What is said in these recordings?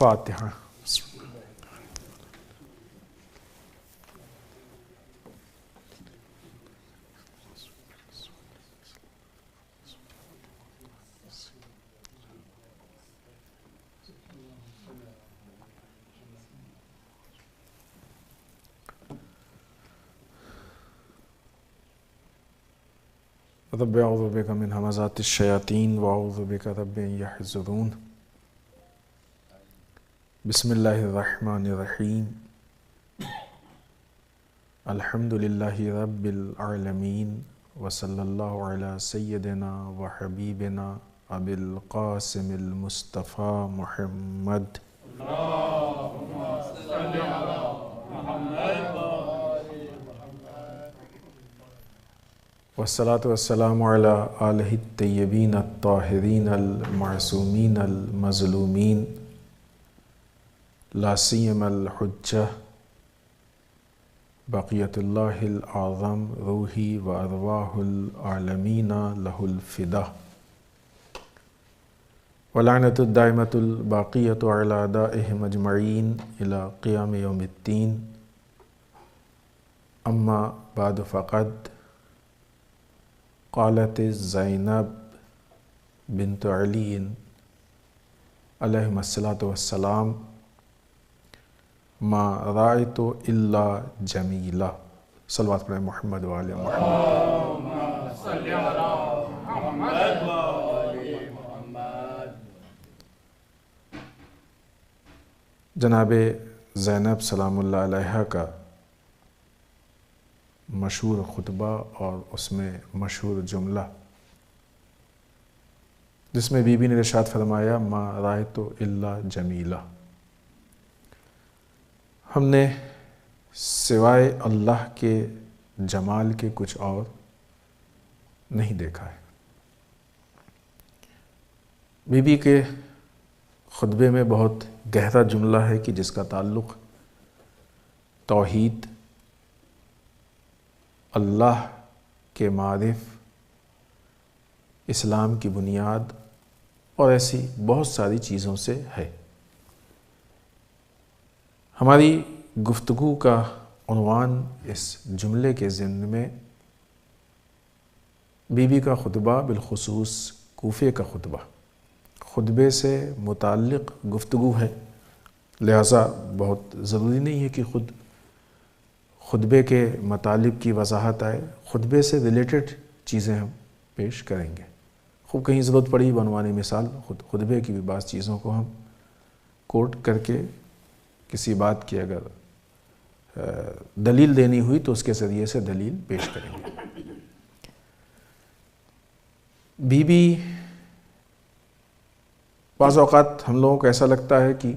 فاتحہ۔ رب اعوذ بک من همزات الشیاطین واعوذ بک رب ان یحضرون۔ بسم اللہ الرحمن الرحیم۔ الحمد للہ رب العالمین وصلی اللہ علی سیدنا و حبیبنا ابی القاسم المصطفیٰ محمد۔ والصلاة والسلام علی آلہ الطیبین الطاہرین المعصومین المظلومین، لا سیما الحجہ بقیت اللہ الاعظم روحی و ارواح العالمین لہ الفدا، ولعنۃ الدائمۃ الباقیۃ علی اعدائہم اجمعین الی قیام یوم الدین۔ اما بعد فقد قالت زینب بنت علی علیہم الصلاۃ والسلام ما رأیت الا جمیلا۔ صلوات پڑھیں محمد و آل محمد۔ جناب زینب سلام اللہ علیہا کا مشہور خطبہ اور اس میں مشہور جملہ جس میں بی بی نے ارشاد فرمایا ما رأیت الا جمیلا، ہم نے سوائے اللہ کے جمال کے کچھ اور نہیں دیکھا ہے۔ بی بی کے خطبے میں بہت گہرا جملہ ہے کہ جس کا تعلق توحید، اللہ کے معارف، اسلام کی بنیاد اور ایسی بہت ساری چیزوں سے ہے۔ ہماری گفتگو کا عنوان اس جملے کے ضمن میں بی بی کا خطبہ، بالخصوص کوفے کا خطبے سے متعلق گفتگو ہے، لہٰذا بہت ضروری نہیں ہے کہ خطبے کے مطالب کی وضاحت آئے، خطبے سے ریلیٹڈ چیزیں ہم پیش کریں گے۔ خوب کہیں ضرورت پڑی بعنوان مثال خطبے کی بھی بعض چیزوں کو ہم کوٹ کر کے کسی بات کی اگر دلیل دینی ہوئی تو اس کے ذریعے سے دلیل پیش کریں گے۔ بی بی بعض اوقات ہم لوگوں کو ایسا لگتا ہے کہ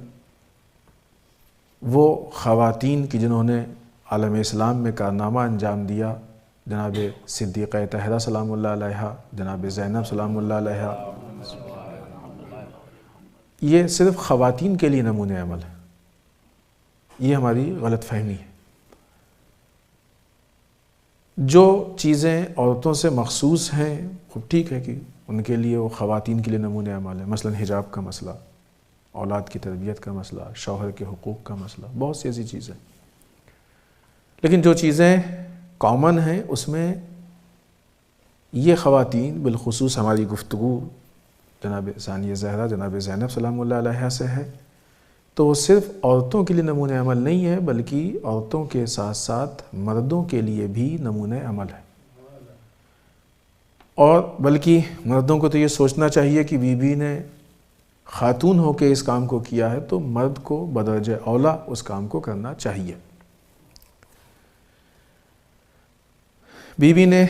وہ خواتین کی جنہوں نے عالم اسلام میں کارنامہ انجام دیا، جناب صدیقہ طاہرہ سلام اللہ علیہا، جناب زینب سلام اللہ علیہا، یہ صرف خواتین کے لیے نمونۂ عمل ہے۔ یہ ہماری غلط فہمی ہے۔ جو چیزیں عورتوں سے مخصوص ہیں خوب ٹھیک ہے کہ ان کے لیے وہ خواتین کے لیے نمونۂ عمل ہے، مثلا حجاب کا مسئلہ، اولاد کی تربیت کا مسئلہ، شوہر کے حقوق کا مسئلہ، بہت سی ایسی چیزیں۔ لیکن جو چیزیں کامن ہیں اس میں یہ خواتین، بالخصوص ہماری گفتگو جناب ثانیہ زہرا، جناب زینب سلام اللہ علیہا سے ہے، تو وہ صرف عورتوں کے لیے نمونۂ عمل نہیں ہے بلکہ عورتوں کے ساتھ ساتھ مردوں کے لیے بھی نمونۂ عمل ہے۔ اور بلکہ مردوں کو تو یہ سوچنا چاہیے کہ بی بی نے خاتون ہو کے اس کام کو کیا ہے تو مرد کو بدرجہ اولیٰ اس کام کو کرنا چاہیے۔ بی بی نے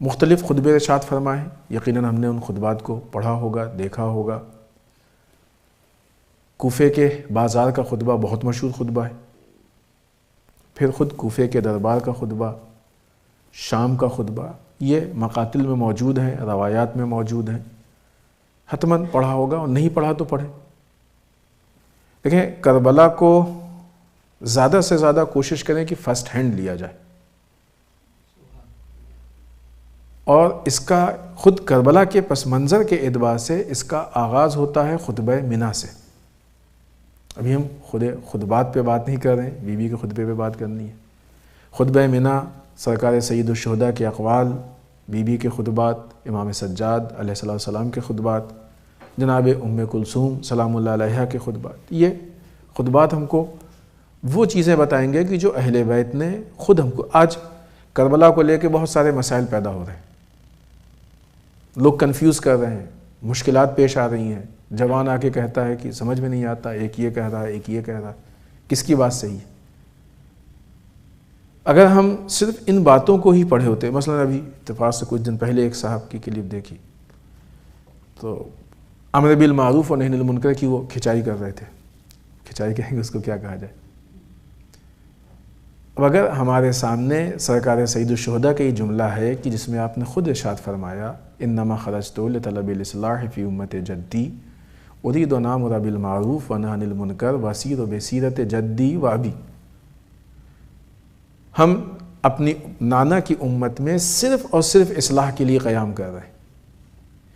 مختلف خطبے ارشاد فرمائے، یقیناً ہم نے ان خطبات کو پڑھا ہوگا، دیکھا ہوگا۔ کوفے کے بازار کا خطبہ بہت مشہور خطبہ ہے، پھر خود کوفے کے دربار کا خطبہ، شام کا خطبہ، یہ مقاتل میں موجود ہیں، روایات میں موجود ہیں، حتماً پڑھا ہوگا، اور نہیں پڑھا تو پڑھے۔ دیکھیں، کربلا کو زیادہ سے زیادہ کوشش کریں کہ فرسٹ ہینڈ لیا جائے، اور اس کا خود کربلا کے پس منظر کے اعتبار سے اس کا آغاز ہوتا ہے خطبہ منا سے۔ ابھی ہم خطبات پہ بات نہیں کر رہے ہیں، بیوی کے خطبے پہ بات کرنی ہے۔ خطبہ منی، سرکار سید الشہداء کے اقوال، بیوی کے خطبات، امام سجاد علیہ السلام کے خطبات، جناب ام کلثوم سلام اللہ علیہا کے خطبات، یہ خطبات ہم کو وہ چیزیں بتائیں گے کہ جو اہل بیت نے خود ہم کو۔ آج کربلا کو لے کے بہت سارے مسائل پیدا ہو رہے ہیں، لوگ کنفیوز کر رہے ہیں، مشکلات پیش آ رہی ہیں، جوان آ کے کہتا ہے کہ سمجھ میں نہیں آتا، ایک یہ کہہ رہا ہے ایک یہ کہہ رہا ہے، کس کی بات صحیح ہے؟ اگر ہم صرف ان باتوں کو ہی پڑھے ہوتے، مثلا ابھی اتفاق سے کچھ دن پہلے ایک صاحب کی کلپ دیکھی تو امر بالمعروف اور نہی عن المنکر کی وہ کھچائی کر رہے تھے، کھچائی کہیں گے اس کو کیا کہا جائے۔ اب اگر ہمارے سامنے سرکار سید الشہداء کا یہ جملہ ہے کہ جس میں آپ نے خود ارشاد فرمایا انما خرجت لطلب الاصلاح فی امت جدی ارید ان آمر بالمعروف وانہی عن المنکر واسیر بسیرت جدی و ابی، ہم اپنی نانا کی امت میں صرف اور صرف اصلاح کے لیے قیام کر رہے ہیں،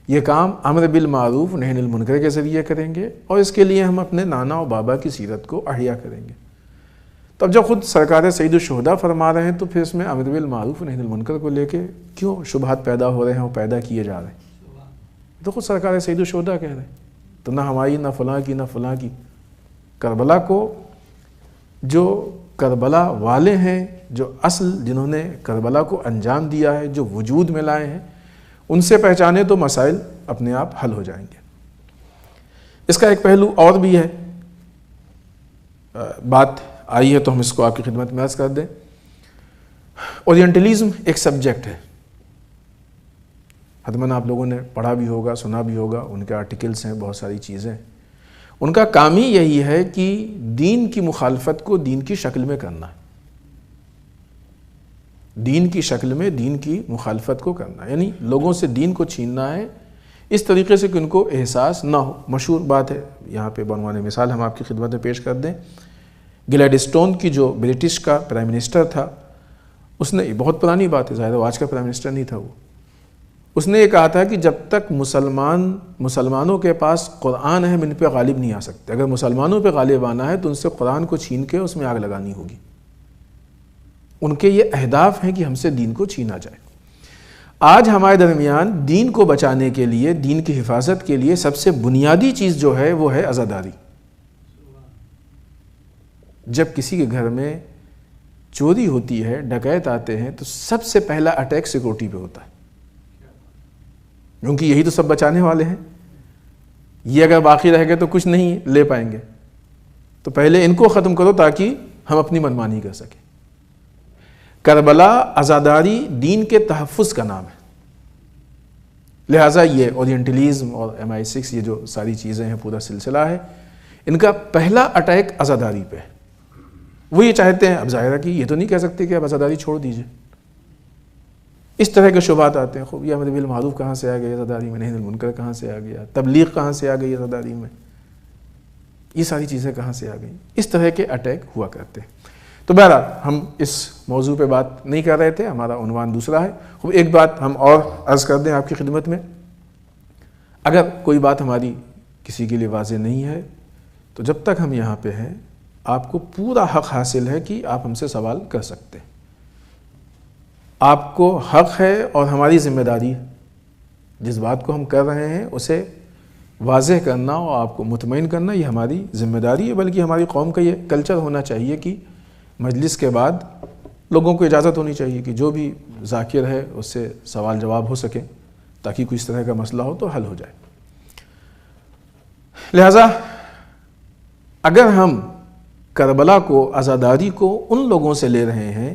یہ کام امر بالمعروف نہی عن المنکر کے ذریعے کریں گے اور اس کے لیے ہم اپنے نانا اور بابا کی سیرت کو احیا کریں گے۔ تب جب خود سرکار سید الشہداء فرما رہے ہیں تو پھر اس میں امر بالمعروف نہی عن المنکر کو لے کے کیوں شبہات پیدا ہو رہے ہیں اور پیدا کیے جا رہے ہیں؟ تو خود سرکار سید الشہداء کہہ رہے ہیں، تو نہ ہماری نہ فلاں کی نہ فلاں کی۔ کربلا کو جو کربلا والے ہیں، جو اصل جنہوں نے کربلا کو انجام دیا ہے، جو وجود میں لائے ہیں، ان سے پہچانے تو مسائل اپنے آپ حل ہو جائیں گے۔ اس کا ایک پہلو اور بھی ہے، بات آئی ہے تو ہم اس کو آپ کی خدمت میں عرض کر دیں۔ اورینٹلزم ایک سبجیکٹ ہے، حتماً آپ لوگوں نے پڑھا بھی ہوگا، سنا بھی ہوگا، ان کے آرٹیکلز ہیں، بہت ساری چیزیں۔ ان کا کام ہی یہی ہے کہ دین کی مخالفت کو دین کی شکل میں کرنا ہے، دین کی شکل میں دین کی مخالفت کو کرنا ہے، یعنی لوگوں سے دین کو چھیننا ہے اس طریقے سے کہ ان کو احساس نہ ہو۔ مشہور بات ہے، یہاں پہ بعنوان مثال ہم آپ کی خدمت میں پیش کر دیں۔ گلیڈسٹون کی جو برٹش کا پرائم منسٹر تھا، اس نے، بہت پرانی بات ہے ظاہر ہے، آج کا پرائم منسٹر نہیں تھا وہ، اس نے یہ کہا تھا کہ جب تک مسلمانوں کے پاس قرآن ہے ہم ان پہ غالب نہیں آ سکتے، اگر مسلمانوں پہ غالب آنا ہے تو ان سے قرآن کو چھین کے اس میں آگ لگانی ہوگی۔ ان کے یہ اہداف ہیں کہ ہم سے دین کو چھینا جائے۔ آج ہمارے درمیان دین کو بچانے کے لیے، دین کی حفاظت کے لیے سب سے بنیادی چیز جو ہے وہ ہے عزاداری۔ جب کسی کے گھر میں چوری ہوتی ہے، ڈکیت آتے ہیں، تو سب سے پہلا اٹیک سیکورٹی پہ ہوتا ہے، کیونکہ یہی تو سب بچانے والے ہیں، یہ اگر باقی رہ گئے تو کچھ نہیں لے پائیں گے، تو پہلے ان کو ختم کرو تاکہ ہم اپنی منمانی کر سکیں۔ کربلا عزاداری دین کے تحفظ کا نام ہے، لہٰذا یہ اورینٹلزم اور MI6 یہ جو ساری چیزیں ہیں، پورا سلسلہ ہے، ان کا پہلا اٹیک عزاداری پہ ہے۔ وہ یہ چاہتے ہیں، اب ظاہر ہے کہ یہ تو نہیں کہہ سکتے کہ اب عزاداری چھوڑ دیجئے، اس طرح کے شبہات آتے ہیں، خوب یہ امر بالمعروف کہاں سے آ گئی عزاداری میں، نہی عن المنکر کہاں سے آ گیا، تبلیغ کہاں سے آ گئی عزاداری میں، یہ ساری چیزیں کہاں سے آ گئیں، اس طرح کے اٹیک ہوا کرتے ہیں۔ تو بہرحال ہم اس موضوع پہ بات نہیں کر رہے تھے، ہمارا عنوان دوسرا ہے۔ خوب ایک بات ہم اور عرض کر دیں آپ کی خدمت میں، اگر کوئی بات ہماری کسی کے لیے واضح نہیں ہے تو جب تک ہم یہاں پہ ہیں آپ کو پورا حق حاصل ہے کہ آپ ہم سے سوال کر سکتے ہیں، آپ کو حق ہے اور ہماری ذمہ داری ہے جس بات کو ہم کر رہے ہیں اسے واضح کرنا اور آپ کو مطمئن کرنا، یہ ہماری ذمہ داری ہے، بلکہ ہماری قوم کا یہ کلچر ہونا چاہیے کہ مجلس کے بعد لوگوں کو اجازت ہونی چاہیے کہ جو بھی ذاکر ہے اس سے سوال جواب ہو سکے تاکہ کوئی اس طرح کا مسئلہ ہو تو حل ہو جائے۔ لہذا اگر ہم کربلا کو، عزاداری کو ان لوگوں سے لے رہے ہیں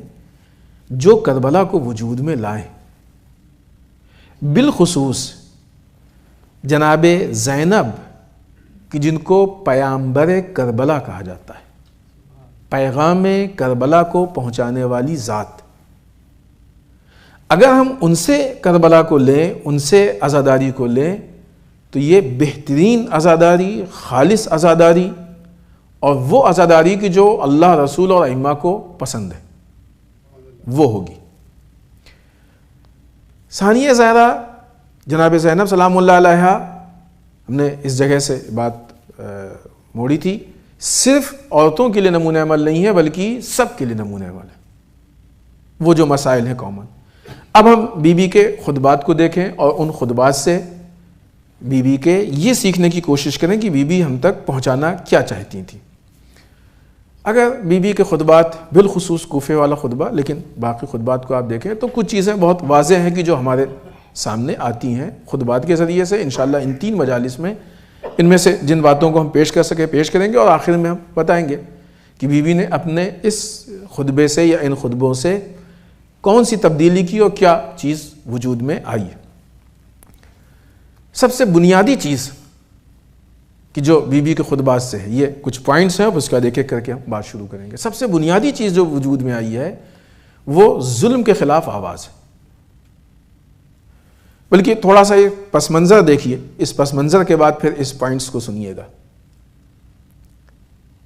جو کربلا کو وجود میں لائیں، بالخصوص جناب زینب کہ جن کو پیامبر کربلا کہا جاتا ہے، پیغام کربلا کو پہنچانے والی ذات، اگر ہم ان سے کربلا کو لیں، ان سے عزاداری کو لیں تو یہ بہترین عزاداری، خالص عزاداری اور وہ عزاداری کی جو اللہ، رسول اور ائمہ کو پسند ہے وہ ہوگی۔ ثانیہ زہرا جناب زینب سلام اللہ علیہا، ہم نے اس جگہ سے بات موڑی تھی، صرف عورتوں کے لیے نمونہ عمل نہیں ہے بلکہ سب کے لیے نمونہ عمل ہے، وہ جو مسائل ہیں کامن۔ اب ہم بی بی کے خطبات کو دیکھیں اور ان خطبات سے بی بی کے یہ سیکھنے کی کوشش کریں کہ بی بی ہم تک پہنچانا کیا چاہتی تھیں۔ اگر بی بی کے خطبات بالخصوص کوفے والا خطبہ، لیکن باقی خطبات کو آپ دیکھیں تو کچھ چیزیں بہت واضح ہیں کہ جو ہمارے سامنے آتی ہیں خطبات کے ذریعے سے۔ انشاءاللہ ان 3 مجالس میں ان میں سے جن باتوں کو ہم پیش کر سکے پیش کریں گے، اور آخر میں ہم بتائیں گے کہ بی بی نے اپنے اس خطبے سے یا ان خطبوں سے کون سی تبدیلی کی اور کیا چیز وجود میں آئی ہے۔ سب سے بنیادی چیز کہ جو بی بی کے خطبات سے ہے، یہ کچھ پوائنٹس ہیں، اس کا ایک ایک کر کے ہم بات شروع کریں گے۔ سب سے بنیادی چیز جو وجود میں آئی ہے وہ ظلم کے خلاف آواز ہے۔ بلکہ تھوڑا سا یہ پس منظر دیکھیے، اس پس منظر کے بعد پھر اس پوائنٹس کو سنیے گا۔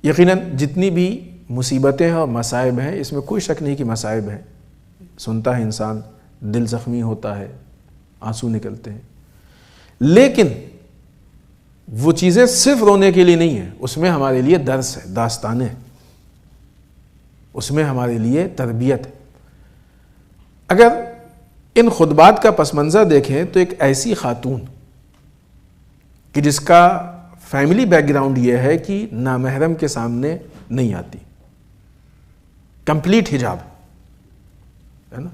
یقیناً جتنی بھی مصیبتیں اور مصائب ہیں، اس میں کوئی شک نہیں کہ مصائب ہیں، سنتا ہے انسان دل زخمی ہوتا ہے، آنسو نکلتے ہیں، لیکن وہ چیزیں صرف رونے کے لیے نہیں ہیں، اس میں ہمارے لیے درس ہے، داستانیں، اس میں ہمارے لیے تربیت ہے۔ اگر ان خطبات کا پس منظر دیکھیں تو ایک ایسی خاتون کہ جس کا فیملی بیک گراؤنڈ یہ ہے کہ نامحرم کے سامنے نہیں آتی، کمپلیٹ حجاب ہے نا،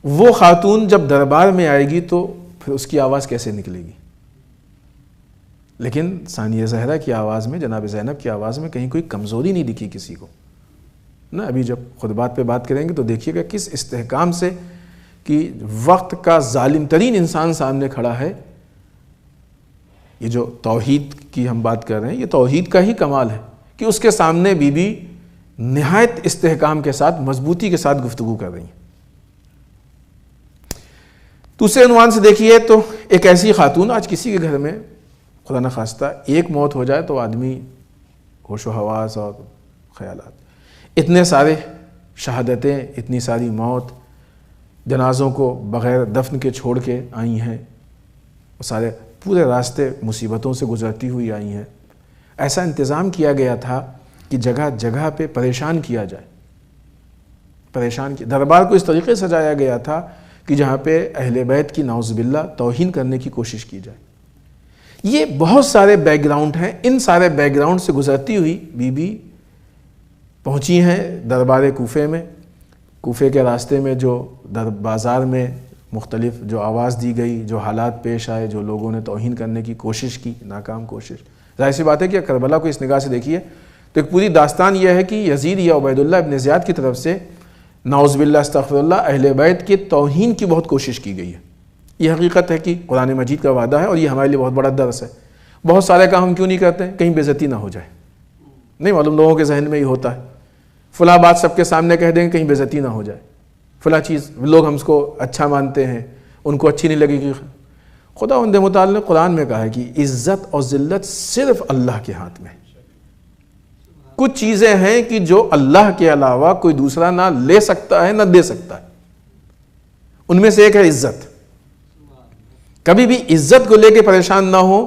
وہ خاتون جب دربار میں آئے گی تو پھر اس کی آواز کیسے نکلے گی؟ لیکن ثانیہ زہرا کی آواز میں، جناب زینب کی آواز میں کہیں کوئی کمزوری نہیں دکھی کسی کو نا۔ ابھی جب خطبات پہ بات کریں گے تو دیکھیے گا کس استحکام سے کہ وقت کا ظالم ترین انسان سامنے کھڑا ہے۔ یہ جو توحید کی ہم بات کر رہے ہیں، یہ توحید کا ہی کمال ہے کہ اس کے سامنے بی بی نہایت استحکام کے ساتھ، مضبوطی کے ساتھ گفتگو کر رہی ہیں۔ دوسرے عنوان سے دیکھیے تو ایک ایسی خاتون، آج کسی کے گھر میں خدا نخواستہ ایک موت ہو جائے تو آدمی ہوش و حواس اور خیالات، اتنے سارے شہادتیں، اتنی ساری موت، جنازوں کو بغیر دفن کے چھوڑ کے آئی ہیں، وہ سارے پورے راستے مصیبتوں سے گزرتی ہوئی آئی ہیں۔ ایسا انتظام کیا گیا تھا کہ جگہ جگہ پہ پریشان کیا جائے، دربار کو اس طریقے سے سجایا گیا تھا کہ جہاں پہ اہل بیت کی نعوذ باللہ توہین کرنے کی کوشش کی جائے۔ یہ بہت سارے بیک گراؤنڈ ہیں، ان سارے بیک گراؤنڈ سے گزرتی ہوئی بی بی پہنچی ہیں دربار کوفے میں۔ کوفے کے راستے میں جو بازار میں مختلف جو آواز دی گئی، جو حالات پیش آئے، جو لوگوں نے توہین کرنے کی کوشش کی، ناکام کوشش، ظاہر سی بات ہے کہ کربلا کو اس نگاہ سے دیکھیے تو ایک پوری داستان یہ ہے کہ یزید یا عبید اللہ ابن زیاد کی طرف سے نعوذ باللہ استغفر اللہ اہل بیت کے توہین کی بہت کوشش کی گئی ہے۔ یہ حقیقت ہے کہ قرآن مجید کا وعدہ ہے اور یہ ہمارے لیے بہت بڑا درس ہے۔ بہت سارے کام ہم کیوں نہیں کرتے ہیں؟ کہیں بے عزتی نہ ہو جائے، نہیں معلوم، لوگوں کے ذہن میں یہ ہوتا ہے فلاں بات سب کے سامنے کہہ دیں کہیں بے عزتی نہ ہو جائے، فلاں چیز لوگ ہم اس کو اچھا مانتے ہیں، ان کو اچھی نہیں لگے گی۔ خدا وند متعال نے قرآن میں کہا ہے کہ عزت اور ذلت صرف اللہ کے ہاتھ میں۔ کچھ چیزیں ہیں کہ جو اللہ کے علاوہ کوئی دوسرا نہ لے سکتا ہے نہ دے سکتا ہے، ان میں سے ایک ہے عزت۔ کبھی بھی عزت کو لے کے پریشان نہ ہو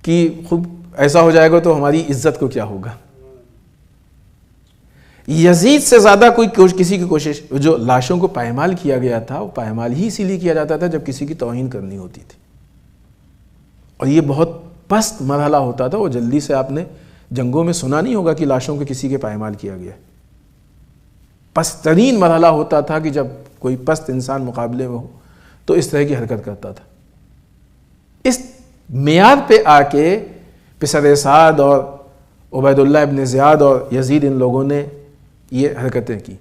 کہ خود ایسا ہو جائے گا تو ہماری عزت کو کیا ہوگا۔ یزید سے زیادہ کسی کی کوشش، جو لاشوں کو پائمال کیا گیا تھا، وہ پائمال ہی اسی لیے کیا جاتا تھا جب کسی کی توہین کرنی ہوتی تھی، اور یہ بہت پست مرحلہ ہوتا تھا۔ وہ جلدی سے آپ نے جنگوں میں سنا نہیں ہوگا کہ لاشوں کو کسی کے پائمال کیا گیا، پست ترین مرحلہ ہوتا تھا کہ جب کوئی پست انسان مقابلے میں ہو تو اس طرح کی حرکت کرتا تھا۔ اس معیار پہ آ کے پسر سعد اور عبید اللہ ابن زیاد اور یزید ان لوگوں نے یہ حرکتیں کی۔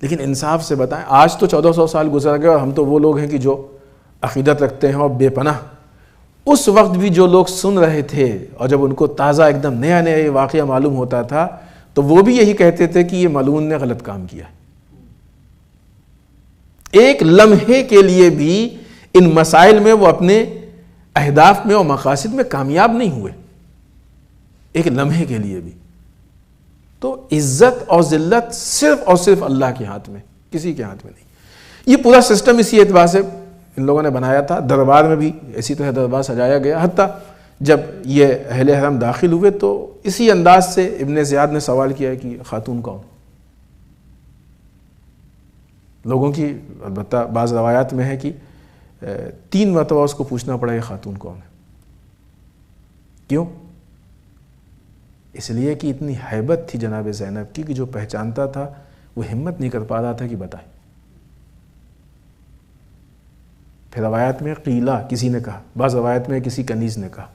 لیکن انصاف سے بتائیں، آج تو 1400 سال گزر گئے اور ہم تو وہ لوگ ہیں کہ جو عقیدت رکھتے ہیں اور بے پناہ، اس وقت بھی جو لوگ سن رہے تھے اور جب ان کو تازہ ایک دم نیا نیا یہ واقعہ معلوم ہوتا تھا تو وہ بھی یہی کہتے تھے کہ یہ ملعون نے غلط کام کیا۔ ایک لمحے کے لیے بھی ان مسائل میں وہ اپنے اہداف میں اور مقاصد میں کامیاب نہیں ہوئے، ایک لمحے کے لیے بھی۔ تو عزت اور ذلت صرف اور صرف اللہ کے ہاتھ میں، کسی کے ہاتھ میں نہیں۔ یہ پورا سسٹم اسی اعتبار سے ان لوگوں نے بنایا تھا۔ دربار میں بھی اسی طرح دربار سجایا گیا، حتیٰ جب یہ اہل حرم داخل ہوئے تو اسی انداز سے ابن زیاد نے سوال کیا کہ خاتون کون؟ لوگوں کی البتہ بعض روایات میں ہے کہ 3 مرتبہ اس کو پوچھنا پڑا یہ خاتون کون ہے. کیوں؟ اس لیے کہ اتنی ہیبت تھی جناب زینب کی کہ جو پہچانتا تھا وہ ہمت نہیں کر پا رہا تھا کہ بتائے. پھر روایت میں قیلا کسی نے کہا، بعض روایت میں کسی کنیز نے کہا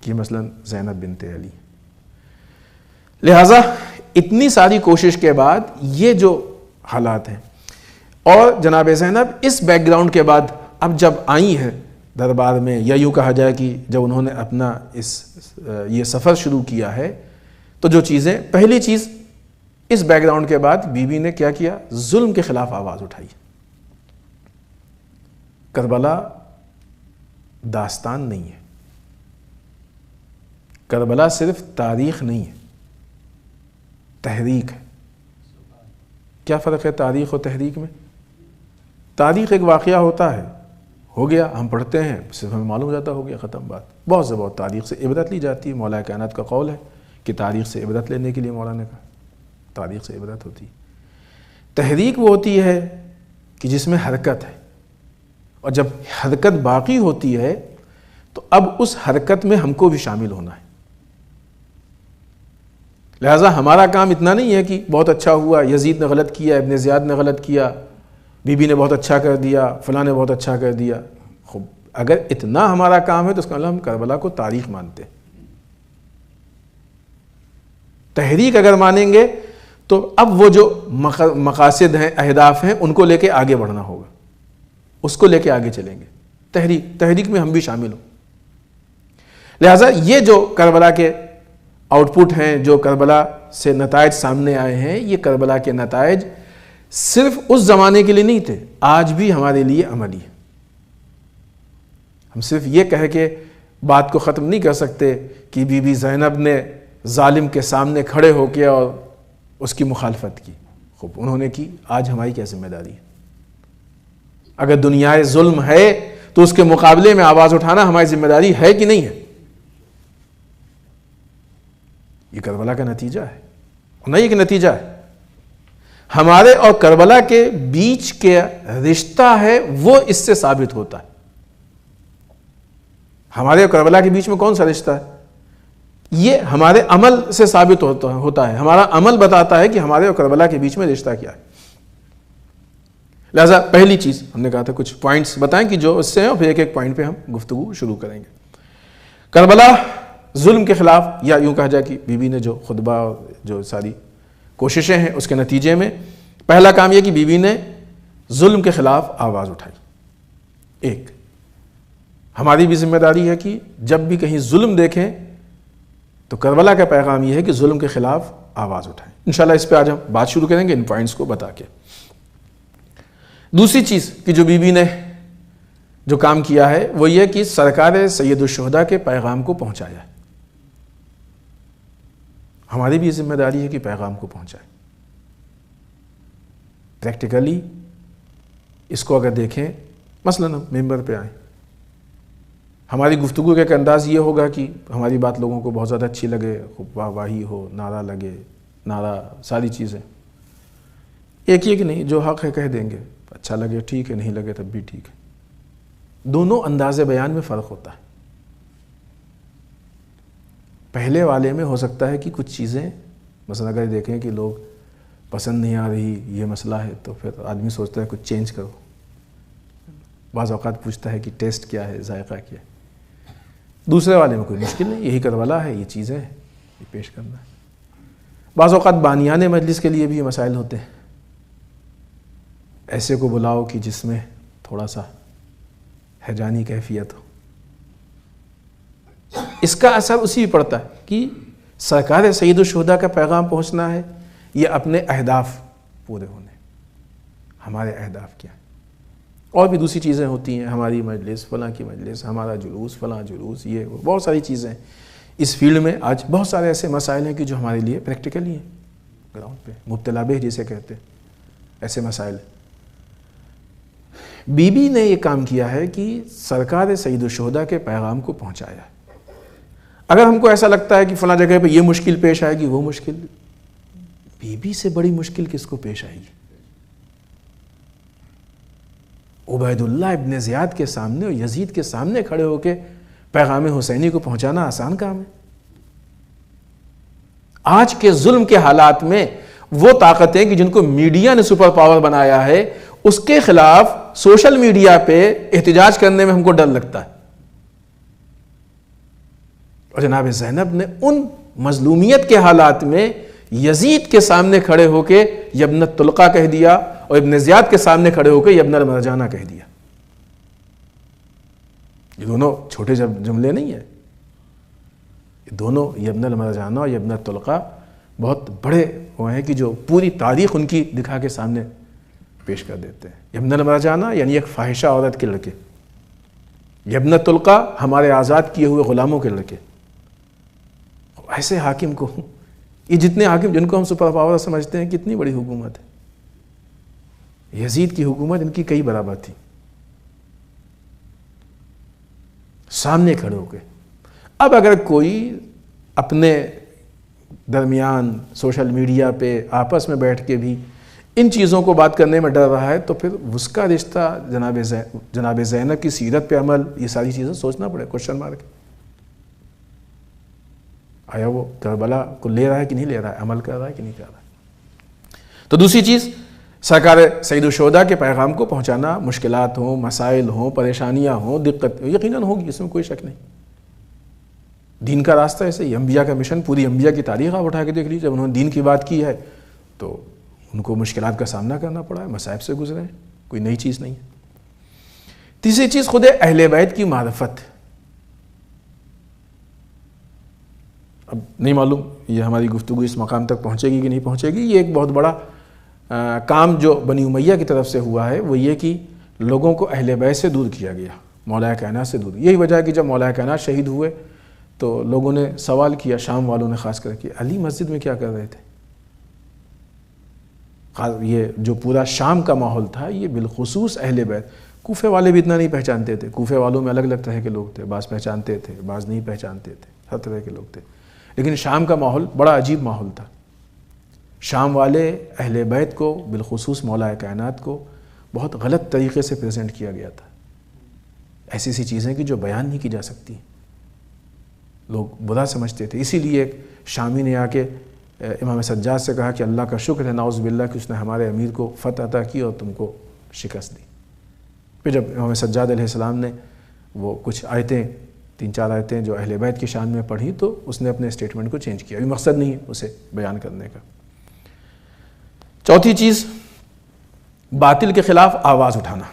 کہ مثلا زینب بنت علی. لہٰذا اتنی ساری کوشش کے بعد یہ جو حالات ہیں، اور جناب زینب اس بیک گراؤنڈ کے بعد اب جب آئی ہیں دربار میں، یا یوں کہا جائے کہ جب انہوں نے اپنا یہ سفر شروع کیا ہے، تو جو چیزیں، پہلی چیز اس بیک گراؤنڈ کے بعد بی بی نے کیا کیا؟ ظلم کے خلاف آواز اٹھائی. کربلا داستان نہیں ہے، کربلا صرف تاریخ نہیں ہے، تحریک ہے. کیا فرق ہے تاریخ اور تحریک میں؟ تاریخ ایک واقعہ ہوتا ہے، ہو گیا، ہم پڑھتے ہیں، صرف ہمیں معلوم ہو جاتا ہو گیا، ختم بات. بہت سے بہت تاریخ سے عبرت لی جاتی ہے. مولا کائنات کا قول ہے کہ تاریخ سے عبرت لینے کے لیے مولا نے کہا تاریخ سے عبرت ہوتی ہے. تحریک وہ ہوتی ہے کہ جس میں حرکت ہے، اور جب حرکت باقی ہوتی ہے تو اب اس حرکت میں ہم کو بھی شامل ہونا ہے. لہٰذا ہمارا کام اتنا نہیں ہے کہ بہت اچھا ہوا، یزید نے غلط کیا، ابن زیاد نے غلط کیا، بی بی نے بہت اچھا کر دیا، فلاں نے بہت اچھا کر دیا. خب اگر اتنا ہمارا کام ہے تو اس کا مطلب ہم کربلا کو تاریخ مانتے ہیں. تحریک اگر مانیں گے تو اب وہ جو مقاصد ہیں، اہداف ہیں، ان کو لے کے آگے بڑھنا ہوگا، اس کو لے کے آگے چلیں گے. تحریک میں ہم بھی شامل ہوں. لہٰذا یہ جو کربلا کے آؤٹ پٹ ہیں، جو کربلا سے نتائج سامنے آئے ہیں، یہ کربلا کے نتائج صرف اس زمانے کے لیے نہیں تھے، آج بھی ہمارے لیے عملی ہے. ہم صرف یہ کہہ کے بات کو ختم نہیں کر سکتے کہ بی بی زینب نے ظالم کے سامنے کھڑے ہو کے اور اس کی مخالفت کی. خوب انہوں نے کی، آج ہماری کیا ذمہ داری ہے؟ اگر دنیا ظلم ہے تو اس کے مقابلے میں آواز اٹھانا ہماری ذمہ داری ہے کہ نہیں ہے؟ یہ کربلا کا نتیجہ ہے، نہیں ایک نتیجہ ہے. ہمارے اور کربلا کے بیچ کے رشتہ ہے وہ اس سے ثابت ہوتا ہے. ہمارے اور کربلا کے بیچ میں کون سا رشتہ ہے؟ یہ ہمارے عمل سے ثابت ہوتا ہے. ہمارا عمل بتاتا ہے کہ ہمارے اور کربلا کے بیچ میں رشتہ کیا ہے. لہذا پہلی چیز ہم نے کہا تھا کچھ پوائنٹس بتائیں کہ جو اس سے ہیں، اور پھر ایک ایک پوائنٹ پہ ہم گفتگو شروع کریں گے. کربلا ظلم کے خلاف، یا یوں کہا جائے کہ بی بی نے جو خطبہ اور جو ساری کوششیں ہیں اس کے نتیجے میں پہلا کام یہ کہ بی بی نے ظلم کے خلاف آواز اٹھائی. ایک ہماری بھی ذمہ داری ہے کہ جب بھی کہیں ظلم دیکھیں تو کربلا کا پیغام یہ ہے کہ ظلم کے خلاف آواز اٹھائیں. انشاءاللہ اس پہ آج ہم بات شروع کریں گے ان پوائنٹس کو بتا کے. دوسری چیز کہ جو بی بی نے جو کام کیا ہے وہ یہ کہ سرکار سید الشہداء کے پیغام کو پہنچایا. ہماری بھی ذمہ داری ہے کہ پیغام کو پہنچائیں. پریکٹیکلی اس کو اگر دیکھیں، مثلا ہم ممبر پہ آئیں، ہماری گفتگو کا ایک انداز یہ ہوگا کہ ہماری بات لوگوں کو بہت زیادہ اچھی لگے، خوب واہ واہی ہو، نعرہ لگے، نعرہ ساری چیزیں. ایک یہ کہ نہیں، جو حق ہے کہہ دیں گے، اچھا لگے ٹھیک ہے، نہیں لگے تب بھی ٹھیک ہے. دونوں انداز بیان میں فرق ہوتا ہے. پہلے والے میں ہو سکتا ہے کہ کچھ چیزیں مثلا اگر دیکھیں کہ لوگ پسند نہیں آ رہی، یہ مسئلہ ہے، تو پھر آدمی سوچتا ہے کچھ چینج کرو. بعض اوقات پوچھتا ہے کہ ٹیسٹ کیا ہے، ذائقہ کیا ہے. دوسرے والے میں کوئی مشکل نہیں، یہی کربلا ہے، یہ چیزیں ہیں، یہ پیش کرنا ہے. بعض اوقات بانیان مجلس کے لیے بھی یہ مسائل ہوتے ہیں. ایسے کو بلاؤ کہ جس میں تھوڑا سا ہیجانی کیفیت ہو. اس کا اثر اسی پڑتا ہے کہ سرکار سید الشہداء کا پیغام پہنچنا ہے، یہ اپنے اہداف پورے ہونے. ہمارے اہداف کیا ہیں؟ اور بھی دوسری چیزیں ہوتی ہیں، ہماری مجلس، فلاں کی مجلس، ہمارا جلوس، فلاں جلوس، یہ بہت ساری چیزیں. اس فیلڈ میں آج بہت سارے ایسے مسائل ہیں کہ جو ہمارے لیے پریکٹیکلی ہیں، گراؤنڈ پہ مبتلا بہ جسے کہتے ہیں، ایسے مسائل. بی بی نے یہ کام کیا ہے کہ سرکار سید الشہداء کے پیغام کو پہنچایا ہے۔ اگر ہم کو ایسا لگتا ہے کہ فلاں جگہ پہ یہ مشکل پیش آئے گی، وہ مشکل، بی بی سے بڑی مشکل کس کو پیش آئے گی؟ عبید اللہ ابن زیاد کے سامنے اور یزید کے سامنے کھڑے ہو کے پیغام حسینی کو پہنچانا آسان کام ہے؟ آج کے ظلم کے حالات میں وہ طاقتیں کہ جن کو میڈیا نے سپر پاور بنایا ہے، اس کے خلاف سوشل میڈیا پہ احتجاج کرنے میں ہم کو ڈر لگتا ہے، اور جناب زینب نے ان مظلومیت کے حالات میں یزید کے سامنے کھڑے ہو کے یبن الطلقہ کہہ دیا، اور ابن زیاد کے سامنے کھڑے ہو کے یبن المرجانہ کہہ دیا۔ یہ دونوں چھوٹے جملے نہیں ہیں، یہ دونوں یبن المرجانہ اور یبن الطلقہ بہت بڑے وہ ہیں کہ جو پوری تاریخ ان کی دکھا کے سامنے پیش کر دیتے ہیں۔ یبن المرجانہ یعنی ایک فاحشہ عورت کے لڑکے، یبن الطلقہ ہمارے آزاد کیے ہوئے غلاموں کے لڑکے۔ ایسے حاکم کو، یہ جتنے حاکم جن کو ہم سپر پاور سمجھتے ہیں، کتنی بڑی حکومت ہے۔ یزید کی حکومت ان کی کئی برابر تھی، سامنے کھڑے ہو کے۔ اب اگر کوئی اپنے درمیان سوشل میڈیا پہ آپس میں بیٹھ کے بھی ان چیزوں کو بات کرنے میں ڈر رہا ہے، تو پھر اس کا رشتہ جناب زینب کی سیرت پہ عمل، یہ ساری چیزیں سوچنا پڑے، کوشچن مارک۔ آیا وہ کربلا کو لے رہا ہے کہ نہیں لے رہا ہے، عمل کر رہا ہے کہ نہیں کر رہا ہے؟ تو دوسری چیز، سرکار سید الشہداء کے پیغام کو پہنچانا، مشکلات ہوں، مسائل ہوں، پریشانیاں ہوں، دقت یقیناً ہوگی، اس میں کوئی شک نہیں۔ دین کا راستہ ایسے ہی، انبیاء کا مشن، پوری انبیاء کی تاریخ آپ اٹھا کے دیکھ لیجیے، جب انہوں نے دین کی بات کی ہے تو ان کو مشکلات کا سامنا کرنا پڑا ہے، مصائب سے گزرے ہیں، کوئی نئی چیز نہیں ہے۔ تیسری چیز، خود اہل بیت کی معرفت۔ اب نہیں معلوم یہ ہماری گفتگو اس مقام تک پہنچے گی کہ نہیں پہنچے گی۔ یہ ایک بہت بڑا کام جو بنی امیہ کی طرف سے ہوا ہے، وہ یہ کہ لوگوں کو اہل بیت سے دور کیا گیا، مولا کائنات سے دور۔ یہی وجہ ہے کہ جب مولا کائنات شہید ہوئے تو لوگوں نے سوال کیا، شام والوں نے خاص کر کے، علی مسجد میں کیا کر رہے تھے؟ یہ جو پورا شام کا ماحول تھا، یہ بالخصوص اہل بیت، کوفے والے بھی اتنا نہیں پہچانتے تھے، کوفے والوں میں الگ الگ طرح کے لوگ تھے، بعض پہچانتے تھے، بعض نہیں پہچانتے تھے، ہر طرح کے لوگ تھے، لیکن شام کا ماحول بڑا عجیب ماحول تھا۔ شام والے اہل بیت کو، بالخصوص مولا کائنات کو بہت غلط طریقے سے پریزنٹ کیا گیا تھا، ایسی سی چیزیں کہ جو بیان نہیں کی جا سکتی، لوگ برا سمجھتے تھے۔ اسی لیے ایک شامی نے آ کے امام سجاد سے کہا کہ اللہ کا شکر ہے نعوذ باللہ کہ اس نے ہمارے امیر کو فتح عطا کی اور تم کو شکست دی۔ پھر جب امام سجاد علیہ السلام نے وہ کچھ آیتیں، 3-4 آیتیں جو اہل بیت کی شان میں پڑھی، تو اس نے اپنے اسٹیٹمنٹ کو چینج کیا۔ یہ مقصد نہیں ہے اسے بیان کرنے کا۔ چوتھی چیز، باطل کے خلاف آواز اٹھانا۔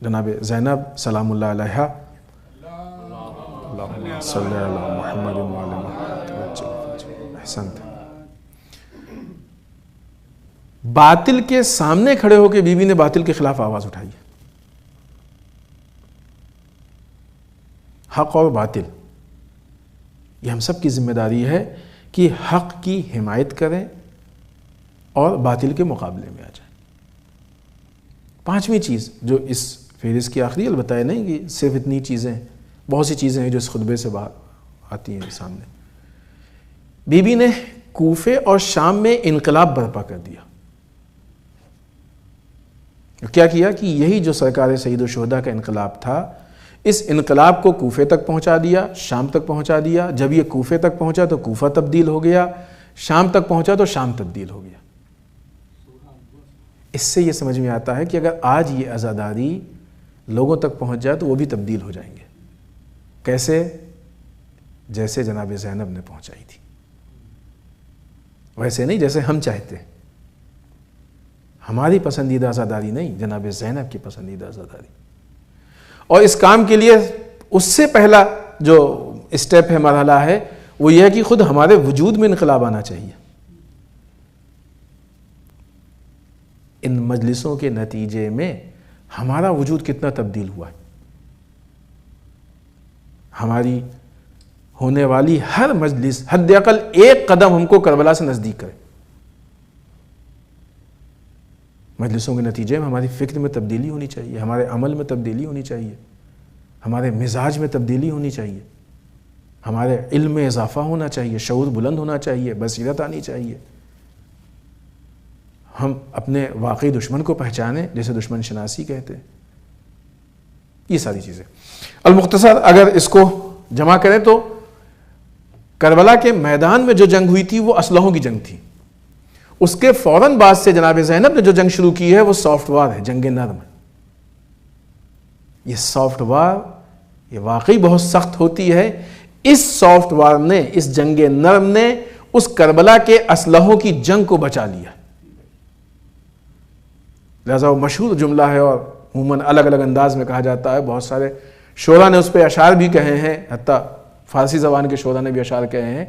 جناب زینب سلام اللہ علیہا، اللہم صلی علی محمد وعلی محمد، احسنت، باطل کے سامنے کھڑے ہو کے بی بی نے باطل کے خلاف آواز اٹھائی۔ حق اور باطل، یہ ہم سب کی ذمہ داری ہے کہ حق کی حمایت کریں اور باطل کے مقابلے میں آ جائیں۔ پانچویں چیز جو اس فہرست کی آخری، البتہ نہیں کہ صرف اتنی چیزیں، بہت سی چیزیں ہیں جو اس خطبے سے باہر آتی ہیں سامنے۔ بی بی نے کوفے اور شام میں انقلاب برپا کر دیا۔ کیا کیا کہ یہی جو سرکار سید الشہداء کا انقلاب تھا، اس انقلاب کو کوفے تک پہنچا دیا، شام تک پہنچا دیا۔ جب یہ کوفے تک پہنچا تو کوفہ تبدیل ہو گیا، شام تک پہنچا تو شام تبدیل ہو گیا۔ اس سے یہ سمجھ میں آتا ہے کہ اگر آج یہ عزاداری لوگوں تک پہنچ جائے تو وہ بھی تبدیل ہو جائیں گے۔ کیسے؟ جیسے جناب زینب نے پہنچائی تھی، ویسے نہیں جیسے ہم چاہتے ہیں۔ ہماری پسندیدہ عزاداری نہیں، جناب زینب کی پسندیدہ عزاداری۔ اور اس کام کے لیے اس سے پہلا جو اسٹیپ ہے، مرحلہ ہے، وہ یہ ہے کہ خود ہمارے وجود میں انقلاب آنا چاہیے۔ ان مجلسوں کے نتیجے میں ہمارا وجود کتنا تبدیل ہوا ہے، ہماری ہونے والی ہر مجلس حد اقل ایک قدم ہم کو کربلا سے نزدیک کرے۔ مجلسوں کے نتیجے میں ہماری فکر میں تبدیلی ہونی چاہیے، ہمارے عمل میں تبدیلی ہونی چاہیے، ہمارے مزاج میں تبدیلی ہونی چاہیے، ہمارے علم میں اضافہ ہونا چاہیے، شعور بلند ہونا چاہیے، بصیرت آنی چاہیے، ہم اپنے واقعی دشمن کو پہچانیں جسے دشمن شناسی کہتے ہیں. یہ ساری چیزیں المختصر اگر اس کو جمع کریں تو کربلا کے میدان میں جو جنگ ہوئی تھی وہ اسلحوں کی جنگ تھی. اس کے فوراً بعد سے جناب زینب نے جو جنگ شروع کی ہے وہ سافٹ وار ہے، جنگ نرم. یہ سافٹ وار یہ واقعی بہت سخت ہوتی ہے. اس سافٹ وار نے، اس جنگ نرم نے اس کربلا کے اسلحوں کی جنگ کو بچا لیا. لہذا وہ مشہور جملہ ہے اور عموماً الگ الگ انداز میں کہا جاتا ہے. بہت سارے شعراء نے اس پہ اشعار بھی کہے ہیں، حتیٰ فارسی زبان کے شعراء نے بھی اشعار کہے ہیں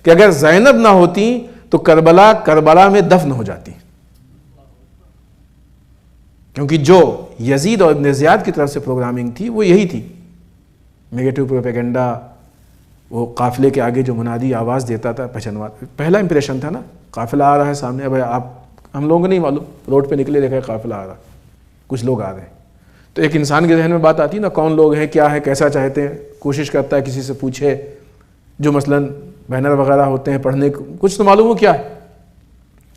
کہ اگر زینب نہ ہوتی تو کربلا میں دفن ہو جاتی. کیونکہ جو یزید اور ابن زیاد کی طرف سے پروگرامنگ تھی وہ یہی تھی، نیگیٹو پروپیگنڈا. وہ قافلے کے آگے جو منادی آواز دیتا تھا پہچانوا، پہلا امپریشن تھا نا، قافلہ آ رہا ہے سامنے، اب آپ ہم لوگوں کو نہیں معلوم، روڈ پہ نکلے دیکھا قافلہ آ رہا، کچھ لوگ آ رہے ہیں، تو ایک انسان کے ذہن میں بات آتی نا کون لوگ ہیں، کیا ہے، کیسا چاہتے ہیں، کوشش کرتا ہے کسی سے پوچھے، جو مثلاً بینر وغیرہ ہوتے ہیں پڑھنے، کچھ تو معلوم ہو کیا ہے.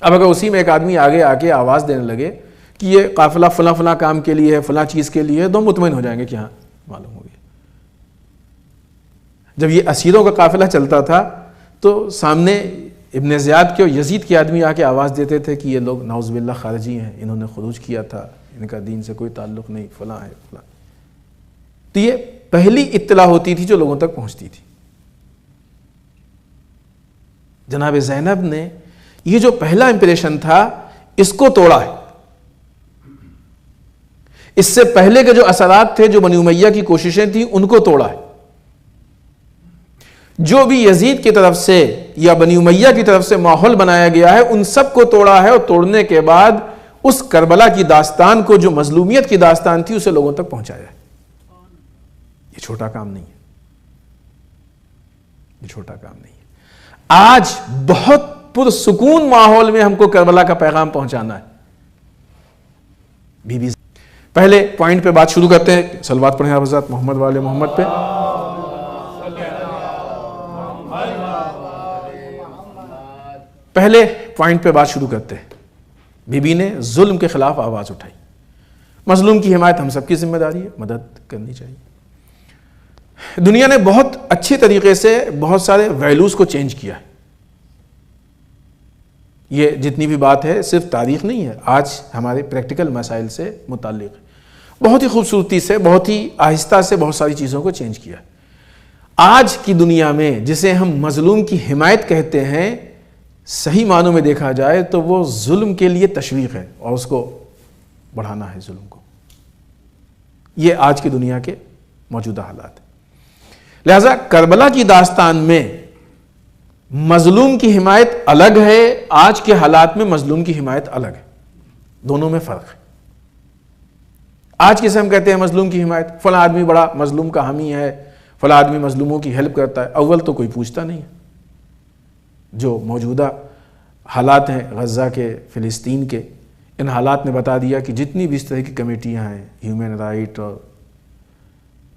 اب اگر اسی میں ایک آدمی آگے آ کے آواز دینے لگے کہ یہ قافلہ فلاں فلاں کام کے لیے ہے، فلاں چیز کے لیے ہے، تو ہم مطمئن ہو جائیں گے کہ ہاں معلوم ہو گیا. جب یہ اسیروں کا قافلہ چلتا تھا تو سامنے ابن زیاد کے اور یزید کے آدمی آ کے آواز دیتے تھے کہ یہ لوگ نعوذ باللہ خارجی ہیں، انہوں نے خروج کیا تھا، ان کا دین سے کوئی تعلق نہیں، فلاں ہے فلاں. تو یہ پہلی اطلاع ہوتی تھی جو لوگوں تک پہنچتی تھی. جناب زینب نے یہ جو پہلا امپریشن تھا اس کو توڑا ہے. اس سے پہلے کے جو اثرات تھے، جو بنی امیہ کی کوششیں تھیں، ان کو توڑا ہے. جو بھی یزید کی طرف سے یا بنی امیہ کی طرف سے ماحول بنایا گیا ہے ان سب کو توڑا ہے، اور توڑنے کے بعد اس کربلا کی داستان کو، جو مظلومیت کی داستان تھی، اسے لوگوں تک پہنچایا ہے. یہ چھوٹا کام نہیں ہے، یہ چھوٹا کام نہیں ہے. آج بہت پرسکون ماحول میں ہم کو کربلا کا پیغام پہنچانا ہے. بی بی پہلے پوائنٹ پہ بات شروع کرتے ہیں، صلوات پڑھیں آپ حضرات محمد والے محمد پہ. پہلے پوائنٹ پہ بات شروع کرتے ہیں. بی بی نے ظلم کے خلاف آواز اٹھائی. مظلوم کی حمایت ہم سب کی ذمہ داری ہے، مدد کرنی چاہیے. دنیا نے بہت اچھی طریقے سے بہت سارے ویلیوز کو چینج کیا ہے. یہ جتنی بھی بات ہے صرف تاریخ نہیں ہے، آج ہمارے پریکٹیکل مسائل سے متعلق ہے. بہت ہی خوبصورتی سے، بہت ہی آہستہ سے بہت ساری چیزوں کو چینج کیا ہے. آج کی دنیا میں جسے ہم مظلوم کی حمایت کہتے ہیں، صحیح معنوں میں دیکھا جائے تو وہ ظلم کے لیے تشویق ہے اور اس کو بڑھانا ہے، ظلم کو. یہ آج کی دنیا کے موجودہ حالات ہیں. لہذا کربلا کی داستان میں مظلوم کی حمایت الگ ہے، آج کے حالات میں مظلوم کی حمایت الگ ہے. دونوں میں فرق ہے. آج کسے ہم کہتے ہیں مظلوم کی حمایت؟ فلاں آدمی بڑا مظلوم کا حامی ہے، فلاں آدمی مظلوموں کی ہیلپ کرتا ہے. اول تو کوئی پوچھتا نہیں ہے. جو موجودہ حالات ہیں غزہ کے، فلسطین کے، ان حالات نے بتا دیا کہ جتنی بھی اس طرح کی کمیٹیاں ہیں، ہیومن رائٹ اور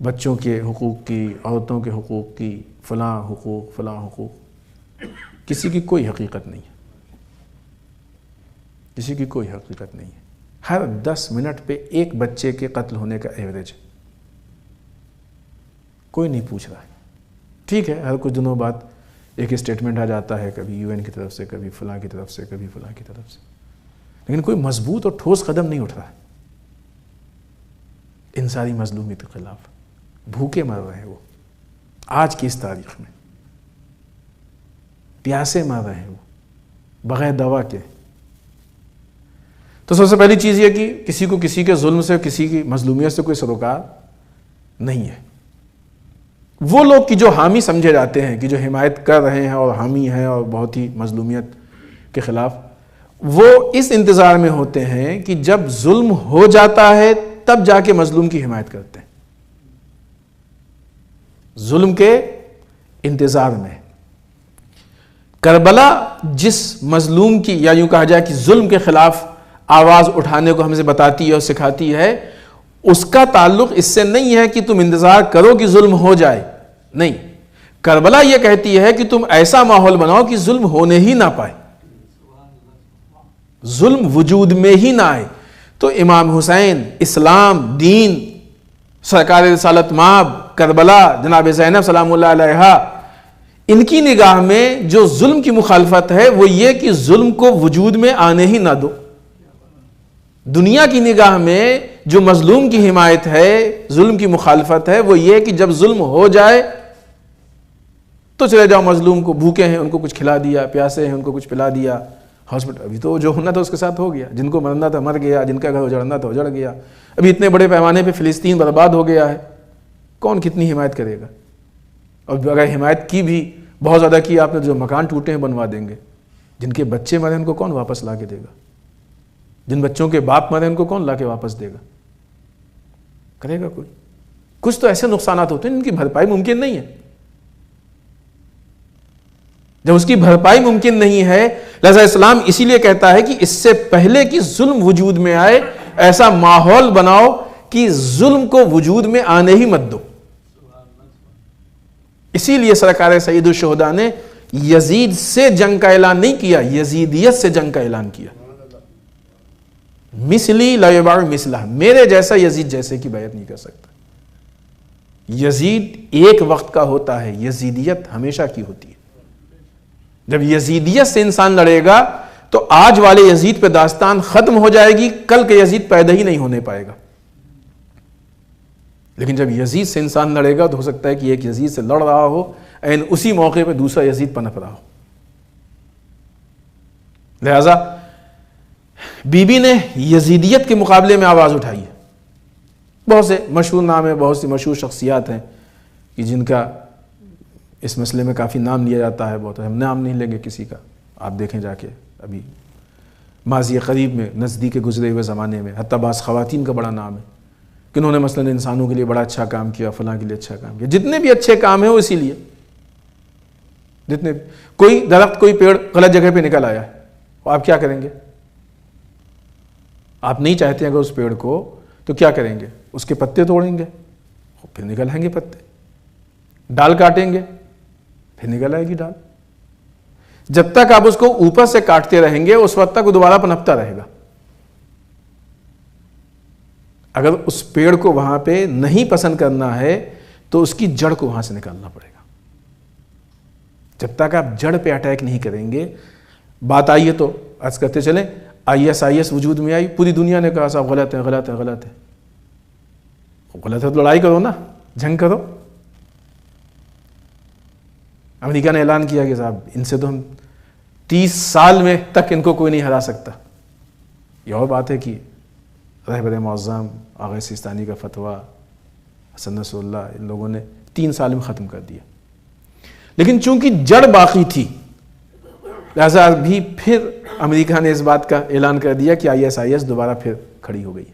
بچوں کے حقوق کی، عورتوں کے حقوق کی، فلاں حقوق، کسی کی کوئی حقیقت نہیں ہے. کسی کی کوئی حقیقت نہیں ہے. ہر 10 منٹ پہ ایک بچے کے قتل ہونے کا ایوریج ہے. کوئی نہیں پوچھ رہا ہے. ٹھیک ہے، ہر کچھ دنوں بعد ایک اسٹیٹمنٹ آ جاتا ہے، کبھی UN کی طرف سے، کبھی فلاں کی طرف سے، کبھی فلاں کی طرف سے، لیکن کوئی مضبوط اور ٹھوس قدم نہیں اٹھ رہا ہے ان ساری مظلومیت کے خلاف. بھوکے مر رہے ہیں وہ آج کی اس تاریخ میں، پیاسے مر رہے ہیں وہ بغیر دوا کے. تو سب سے پہلی چیز یہ کہ کسی کو کسی کے ظلم سے، کسی کی مظلومیت سے کوئی سروکار نہیں ہے. وہ لوگ کی جو حامی سمجھے جاتے ہیں، کہ جو حمایت کر رہے ہیں اور حامی ہیں اور بہت ہی مظلومیت کے خلاف، وہ اس انتظار میں ہوتے ہیں کہ جب ظلم ہو جاتا ہے تب جا کے مظلوم کی حمایت کرتے ہیں. ظلم کے انتظار میں. کربلا جس مظلوم کی، یا یوں کہا جائے کہ ظلم کے خلاف آواز اٹھانے کو ہم سے بتاتی ہے اور سکھاتی ہے، اس کا تعلق اس سے نہیں ہے کہ تم انتظار کرو کہ ظلم ہو جائے، نہیں، کربلا یہ کہتی ہے کہ تم ایسا ماحول بناؤ کہ ظلم ہونے ہی نہ پائے، ظلم وجود میں ہی نہ آئے۔ تو امام حسین، اسلام، دین، سرکار رسالت مآب، کربلا، جناب زینب سلام اللہ علیہا، ان کی نگاہ میں جو ظلم کی مخالفت ہے وہ یہ کہ ظلم کو وجود میں آنے ہی نہ دو۔ دنیا کی نگاہ میں جو مظلوم کی حمایت ہے، ظلم کی مخالفت ہے، وہ یہ کہ جب ظلم ہو جائے تو چلے جاؤ مظلوم کو، بھوکے ہیں ان کو کچھ کھلا دیا، پیاسے ہیں ان کو کچھ پلا دیا، ہاسپٹل، ابھی تو جو ہونا تھا اس کے ساتھ ہو گیا، جن کو مرنا تھا مر گیا، جن کا گھر اجڑنا تھا اجڑ گیا۔ ابھی اتنے بڑے پیمانے پہ فلسطین برباد ہو گیا ہے، کون کتنی حمایت کرے گا؟ اور اگر حمایت کی بھی بہت زیادہ کی آپ نے، جو مکان ٹوٹے ہیں بنوا دیں گے، جن کے بچے مرے ان کو کون واپس لا کے دے گا؟ جن بچوں کے باپ مرے ان کو کون لا کے واپس دے گا؟ کرے گا کوئی؟ کچھ تو ایسے نقصانات ہوتے ہیں جن کی بھرپائی ممکن نہیں ہے۔ جب اس کی بھرپائی ممکن نہیں ہے، لہذا اسلام اسی لیے کہتا ہے کہ اس سے پہلے کہ ظلم وجود میں آئے، ایسا ماحول بناؤ کہ ظلم کو وجود میں آنے ہی مت دو۔ اسی لیے سرکار سید الشہداء نے یزید سے جنگ کا اعلان نہیں کیا، یزیدیت سے جنگ کا اعلان کیا۔ مثلی لا یباع مثلہ، میرے جیسا یزید جیسے کی بیعت نہیں کر سکتا۔ یزید ایک وقت کا ہوتا ہے، یزیدیت ہمیشہ کی ہوتی ہے۔ جب یزیدیت سے انسان لڑے گا تو آج والے یزید پہ داستان ختم ہو جائے گی، کل کے یزید پیدا ہی نہیں ہونے پائے گا۔ لیکن جب یزید سے انسان لڑے گا تو ہو سکتا ہے کہ ایک یزید سے لڑ رہا ہو، این اسی موقع پہ دوسرا یزید پنپ رہا ہو۔ لہذا بی بی نے یزیدیت کے مقابلے میں آواز اٹھائی ہے۔ بہت سے مشہور نام ہیں، بہت سی مشہور شخصیات ہیں کہ جن کا اس مسئلے میں کافی نام لیا جاتا ہے، بہت ہم نام نہیں لیں گے کسی کا، آپ دیکھیں جا کے ابھی ماضی قریب میں، نزدیک گزرے ہوئے زمانے میں، حتیٰ بعض خواتین کا بڑا نام ہے کہ انہوں نے مثلا انسانوں کے لیے بڑا اچھا کام کیا، فلاں کے لیے اچھا کام کیا۔ جتنے بھی اچھے کام ہیں وہ اسی لیے، جتنے بھی، کوئی درخت، کوئی پیڑ غلط جگہ پہ نکل آیا ہے، آپ کیا کریں گے؟ آپ نہیں چاہتے اگر اس پیڑ کو، تو کیا کریں گے؟ اس کے پتے توڑیں گے، پھر نکل آئیں گے پتے، ڈال کاٹیں گے، پھر نکل آئے گی ڈال۔ جب تک آپ اس کو اوپر سے کاٹتے رہیں گے اس وقت تک وہ دوبارہ پنپتا رہے گا۔ اگر اس پیڑ کو وہاں پہ نہیں پسند کرنا ہے تو اس کی جڑ کو وہاں سے نکالنا پڑے گا۔ جب تک آپ جڑ پہ اٹیک نہیں کریں گے، بات آئیے تو عرض کرتے چلیں، IS وجود میں آئی، پوری دنیا نے کہا صاحب غلط ہے، غلط ہے، غلط ہے۔ غلط ہے تو لڑائی کرو نا، جنگ کرو۔ امریکہ نے اعلان کیا کہ صاحب ان سے تو ہم 30 سال میں تک ان کو کوئی نہیں ہرا سکتا۔ یہ اور بات ہے کہ رہبر معظم آغا سیستانی کا فتویٰ، حسن نصر اللہ، ان لوگوں نے 3 سال میں ختم کر دیا۔ لیکن چونکہ جڑ باقی تھی، لہذا بھی پھر امریکہ نے اس بات کا اعلان کر دیا کہ IS دوبارہ پھر کھڑی ہو گئی،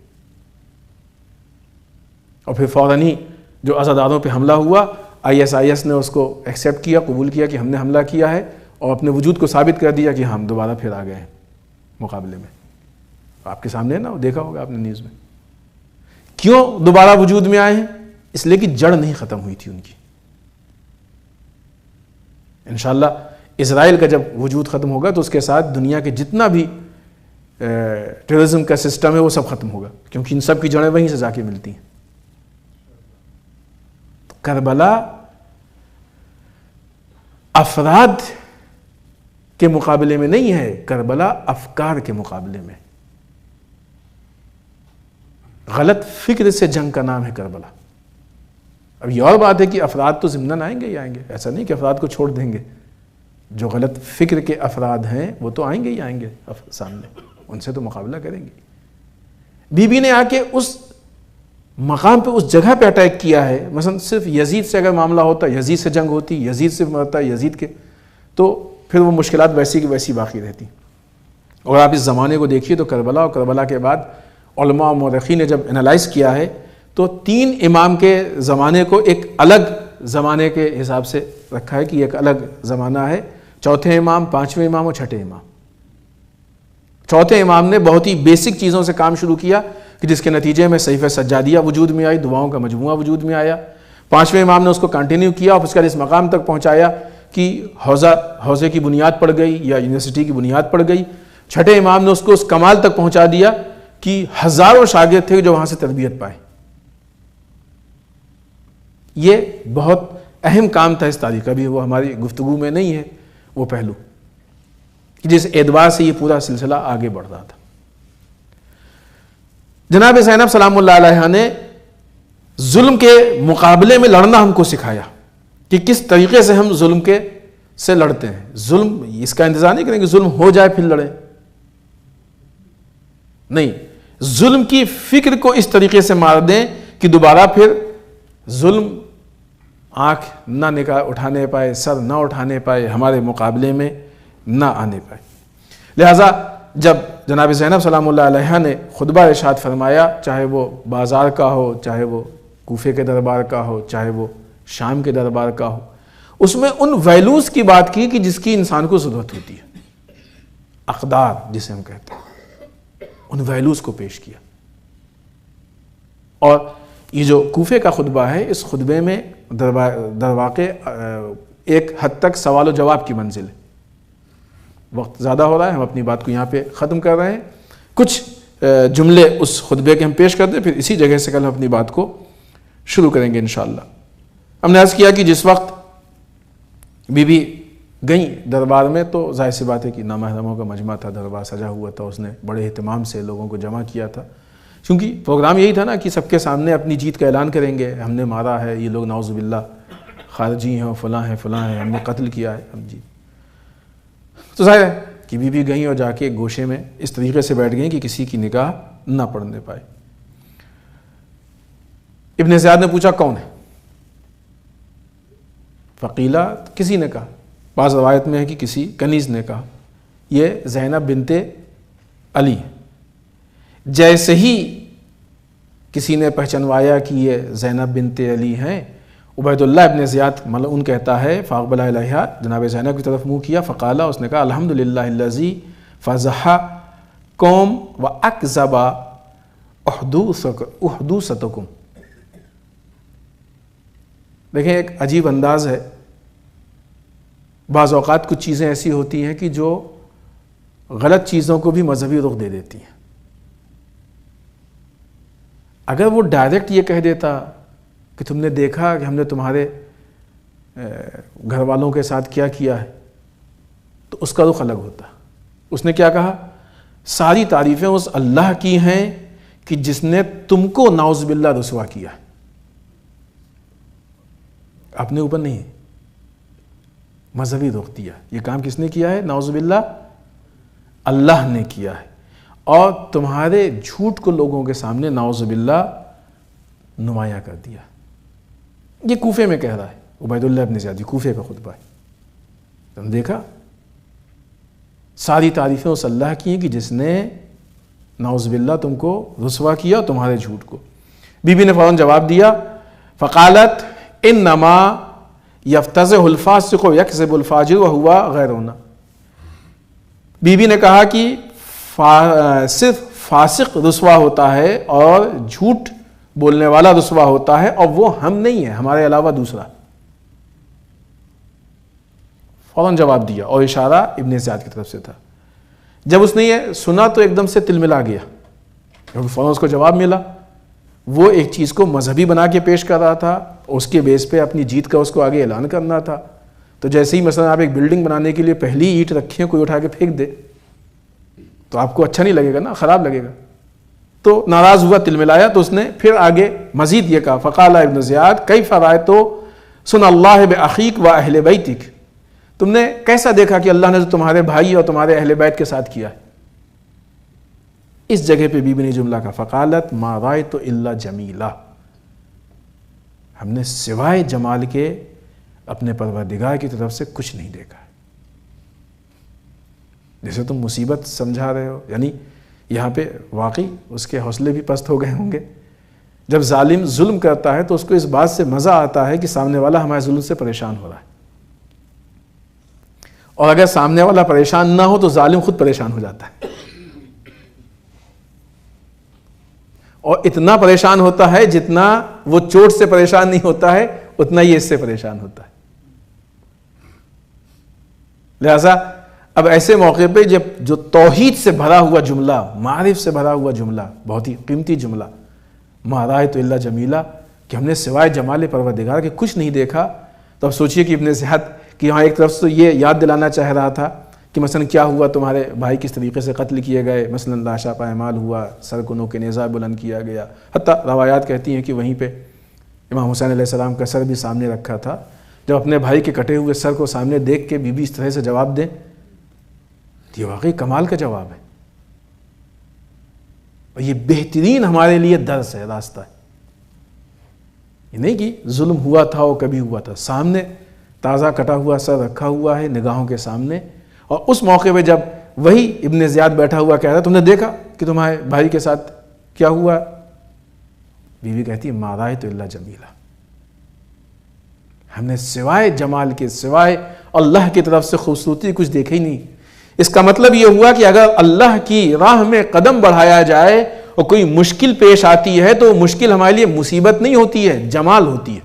اور پھر فوراً ہی جو عزاداروں پہ حملہ ہوا، IS نے اس کو ایکسیپٹ کیا، قبول کیا کہ ہم نے حملہ کیا ہے، اور اپنے وجود کو ثابت کر دیا کہ ہم دوبارہ پھر آ گئے ہیں مقابلے میں۔ آپ کے سامنے ہے نا، دیکھا ہوگا آپ نے نیوز میں۔ کیوں دوبارہ وجود میں آئے ہیں؟ اس لیے کہ جڑ نہیں ختم ہوئی تھی ان کی۔ انشاءاللہ اسرائیل کا جب وجود ختم ہوگا تو اس کے ساتھ دنیا کے جتنا بھی ٹیررزم کا سسٹم ہے وہ سب ختم ہوگا، کیونکہ ان سب کی جڑیں وہیں سے جا کے ملتی ہیں۔ کربلا افراد کے مقابلے میں نہیں ہے، کربلا افکار کے مقابلے میں۔ غلط فکر سے جنگ کا نام ہے کربلا۔ اب یہ اور بات ہے کہ افراد تو ضمناً آئیں گے ہی آئیں گے، ایسا نہیں کہ افراد کو چھوڑ دیں گے۔ جو غلط فکر کے افراد ہیں وہ تو آئیں گے ہی آئیں گے سامنے، ان سے تو مقابلہ کریں گے۔ بی بی نے آ کے اس مقام پہ، اس جگہ پہ اٹیک کیا ہے۔ مثلا صرف یزید سے اگر معاملہ ہوتا، یزید سے جنگ ہوتی، یزید سے مرتا، یزید کے، تو پھر وہ مشکلات ویسی کی ویسی باقی رہتی۔ اور آپ اس زمانے کو دیکھیے تو کربلا اور کربلا کے بعد علماء و مورخین نے جب انالائز کیا ہے تو 3 امام کے زمانے کو ایک الگ زمانے کے حساب سے رکھا ہے کہ ایک الگ زمانہ ہے، 4تھے امام، 5ویں امام اور 6ٹھے امام۔ چوتھے امام نے بہت ہی بیسک چیزوں سے کام شروع کیا کہ جس کے نتیجے میں صحیفہ سجادیہ وجود میں آئی، دعاؤں کا مجموعہ وجود میں آیا۔ پانچویں امام نے اس کو کنٹینیو کیا اور اس کا اس مقام تک پہنچایا کہ حوزے کی بنیاد پڑ گئی یا یونیورسٹی کی بنیاد پڑ گئی۔ چھٹے امام نے اس کو اس کمال تک پہنچا دیا کہ ہزاروں شاگرد تھے جو وہاں سے تربیت پائے۔ یہ بہت اہم کام تھا اس تاریخ کا، بھی وہ ہماری گفتگو میں نہیں ہے وہ پہلو، جس اعتبار سے یہ پورا سلسلہ آگے بڑھ رہا تھا۔ جناب زینب سلام اللہ علیہ نے ظلم کے مقابلے میں لڑنا ہم کو سکھایا کہ کس طریقے سے ہم ظلم سے لڑتے ہیں۔ ظلم اس کا انتظار نہیں کریں کہ ظلم ہو جائے پھر لڑیں، نہیں، ظلم کی فکر کو اس طریقے سے مار دیں کہ دوبارہ پھر ظلم آنکھ نہ اٹھانے پائے، سر نہ اٹھانے پائے، ہمارے مقابلے میں نہ آنے پائے۔ لہٰذا جب جناب زینب سلام اللہ علیہ نے خطبہ ارشاد فرمایا، چاہے وہ بازار کا ہو، چاہے وہ کوفے کے دربار کا ہو، چاہے وہ شام کے دربار کا ہو، اس میں ان ویلوز کی بات کی کہ جس کی انسان کو ضرورت ہوتی ہے، اقدار جسے ہم کہتے ہیں، ان ویلوز کو پیش کیا۔ اور یہ جو کوفے کا خطبہ ہے، اس خطبے میں در واقع ایک حد تک سوال و جواب کی منزل ہے۔ وقت زیادہ ہو رہا ہے، ہم اپنی بات کو یہاں پہ ختم کر رہے ہیں۔ کچھ جملے اس خطبے کے ہم پیش کرتے ہیں، پھر اسی جگہ سے کل ہم اپنی بات کو شروع کریں گے انشاءاللہ۔ ہم نے عرض کیا کہ جس وقت بی بی گئیں دربار میں تو ظاہر سی بات ہے کہ نامحرموں کا مجمع تھا، دربار سجا ہوا تھا، اس نے بڑے اہتمام سے لوگوں کو جمع کیا تھا، کیونکہ پروگرام یہی تھا نا کہ سب کے سامنے اپنی جیت کا اعلان کریں گے، ہم نے مارا ہے، یہ لوگ نعوذ باللہ خارجی ہیں، فلاں ہیں فلاں ہیں، ہم نے قتل کیا ہے، ہم جی۔ تو ظاہر ہے کہ بی بی گئیں اور جا کے گوشے میں اس طریقے سے بیٹھ گئیں کہ کسی کی نگاہ نہ پڑنے پائے۔ ابن زیاد نے پوچھا کون ہے؟ فقیلہ، کسی نے کہا، بعض روایت میں ہے کہ کسی کنیز نے کہا یہ زینب بنت علی ہے۔ جیسے ہی کسی نے پہچنوایا کہ یہ زینب بنت علی ہیں، عبید اللہ ابن زیاد ملعون کہتا ہے فاقبل الیہا، جناب زینب کی طرف منہ کیا، فقالا، اس نے کہا الحمدللہ الذی فضح قوم واکذب احدوثتکم۔ دیکھیں ایک عجیب انداز ہے، بعض اوقات کچھ چیزیں ایسی ہوتی ہیں کہ جو غلط چیزوں کو بھی مذہبی رخ دے دیتی ہیں۔ اگر وہ ڈائریکٹ یہ کہہ دیتا کہ تم نے دیکھا کہ ہم نے تمہارے گھر والوں کے ساتھ کیا کیا ہے، تو اس کا رخ الگ ہوتا۔ اس نے کیا کہا؟ ساری تعریفیں اس اللہ کی ہیں کہ جس نے تم کو نعوذ باللہ رسوا کیا ہے، اپنے اوپر نہیں، مذہبی رخ دیا۔ یہ کام کس نے کیا ہے؟ نعوذ باللہ اللہ نے کیا ہے، اور تمہارے جھوٹ کو لوگوں کے سامنے نعوذ باللہ نمایاں کر دیا۔ یہ کوفے میں کہہ رہا ہے عبید اللہ ابن زیاد، کوفے کا خطبہ ہے۔ تم دیکھا ساری تعریفیں اس اللہ کی ہیں کہ جس نے نعوذ باللہ تم کو رسوا کیا تمہارے جھوٹ کو۔ بی بی نے فوراً جواب دیا، فقالت انما یفتضح الفاسق ویکذب الفاجر وہو غیرنا۔ بی بی نے کہا کہ صرف فاسق رسوا ہوتا ہے اور جھوٹ بولنے والا رسوا ہوتا ہے، اور وہ ہم نہیں ہیں، ہمارے علاوہ دوسرا۔ فوراً جواب دیا، اور اشارہ ابن زیاد کی طرف سے تھا۔ جب اس نے یہ سنا تو ایک دم سے تلملا گیا، کیونکہ فوراً اس کو جواب ملا۔ وہ ایک چیز کو مذہبی بنا کے پیش کر رہا تھا، اس کے بیس پہ اپنی جیت کا اس کو آگے اعلان کرنا تھا۔ تو جیسے ہی مثلا آپ ایک بلڈنگ بنانے کے لیے پہلی اینٹ رکھیں، کوئی اٹھا کے پھینک دے تو آپ کو اچھا نہیں لگے گا نا، خراب لگے گا۔ تو ناراض ہوا، تلملایا، تو اس نے پھر آگے مزید یہ کہا، فقال ابن زیاد کیف رأیت صنع اللہ بأخیک و اہل بیتک۔ تم نے کیسا دیکھا کہ اللہ نے جو تمہارے بھائی اور تمہارے اہل بیت کے ساتھ کیا ہے؟ اس جگہ پہ بی بی نے جملہ کہا، فقالت ما رأیت الا جمیلا، ہم نے سوائے جمال کے اپنے پروردگار کی طرف سے کچھ نہیں دیکھا۔ جیسے تم مصیبت سمجھا رہے ہو، یعنی یہاں پہ واقعی اس کے حوصلے بھی پست ہو گئے ہوں گے۔ جب ظالم ظلم کرتا ہے تو اس کو اس بات سے مزہ آتا ہے کہ سامنے والا ہمارے ظلم سے پریشان ہو رہا ہے، اور اگر سامنے والا پریشان نہ ہو تو ظالم خود پریشان ہو جاتا ہے۔ اور اتنا پریشان ہوتا ہے جتنا وہ چوٹ سے پریشان نہیں ہوتا ہے اتنا یہ اس سے پریشان ہوتا ہے. لہذا اب ایسے موقع پہ جب جو توحید سے بھرا ہوا جملہ، معرف سے بھرا ہوا جملہ، بہت ہی قیمتی جملہ، ما رأیت الا جمیلا، کہ ہم نے سوائے جمال پروردگار کے کچھ نہیں دیکھا، تو اب سوچئے کہ ابن زیاد کہ یہاں ایک طرف سے یہ یاد دلانا چاہ رہا تھا کہ مثلا کیا ہوا، تمہارے بھائی کس طریقے سے قتل کیے گئے، مثلا لاشا پائمال ہوا، سر کو نوک نیزہ بلند کیا گیا، حتیٰ روایات کہتی ہیں کہ وہیں پہ امام حسین علیہ السلام کا سر بھی سامنے رکھا تھا. جب اپنے بھائی کے کٹے ہوئے سر کو سامنے دیکھ کے بی بی اس طرح سے جواب دیں تو یہ واقعی کمال کا جواب ہے، اور یہ بہترین ہمارے لیے درس ہے، راستہ ہے. یہ نہیں کہ ظلم ہوا تھا اور کبھی ہوا تھا، سامنے تازہ کٹا ہوا سر رکھا ہوا ہے نگاہوں کے سامنے، اور اس موقع پہ جب وہی ابن زیاد بیٹھا ہوا کہہ رہا تم نے دیکھا کہ تمہارے بھائی کے ساتھ کیا ہوا، بیوی کہتی ہے ما رأیت الا جمیلا، ہم نے سوائے جمال کے، سوائے اللہ کی طرف سے خوبصورتی کچھ دیکھا ہی نہیں. اس کا مطلب یہ ہوا کہ اگر اللہ کی راہ میں قدم بڑھایا جائے اور کوئی مشکل پیش آتی ہے تو مشکل ہمارے لیے مصیبت نہیں ہوتی ہے، جمال ہوتی ہے.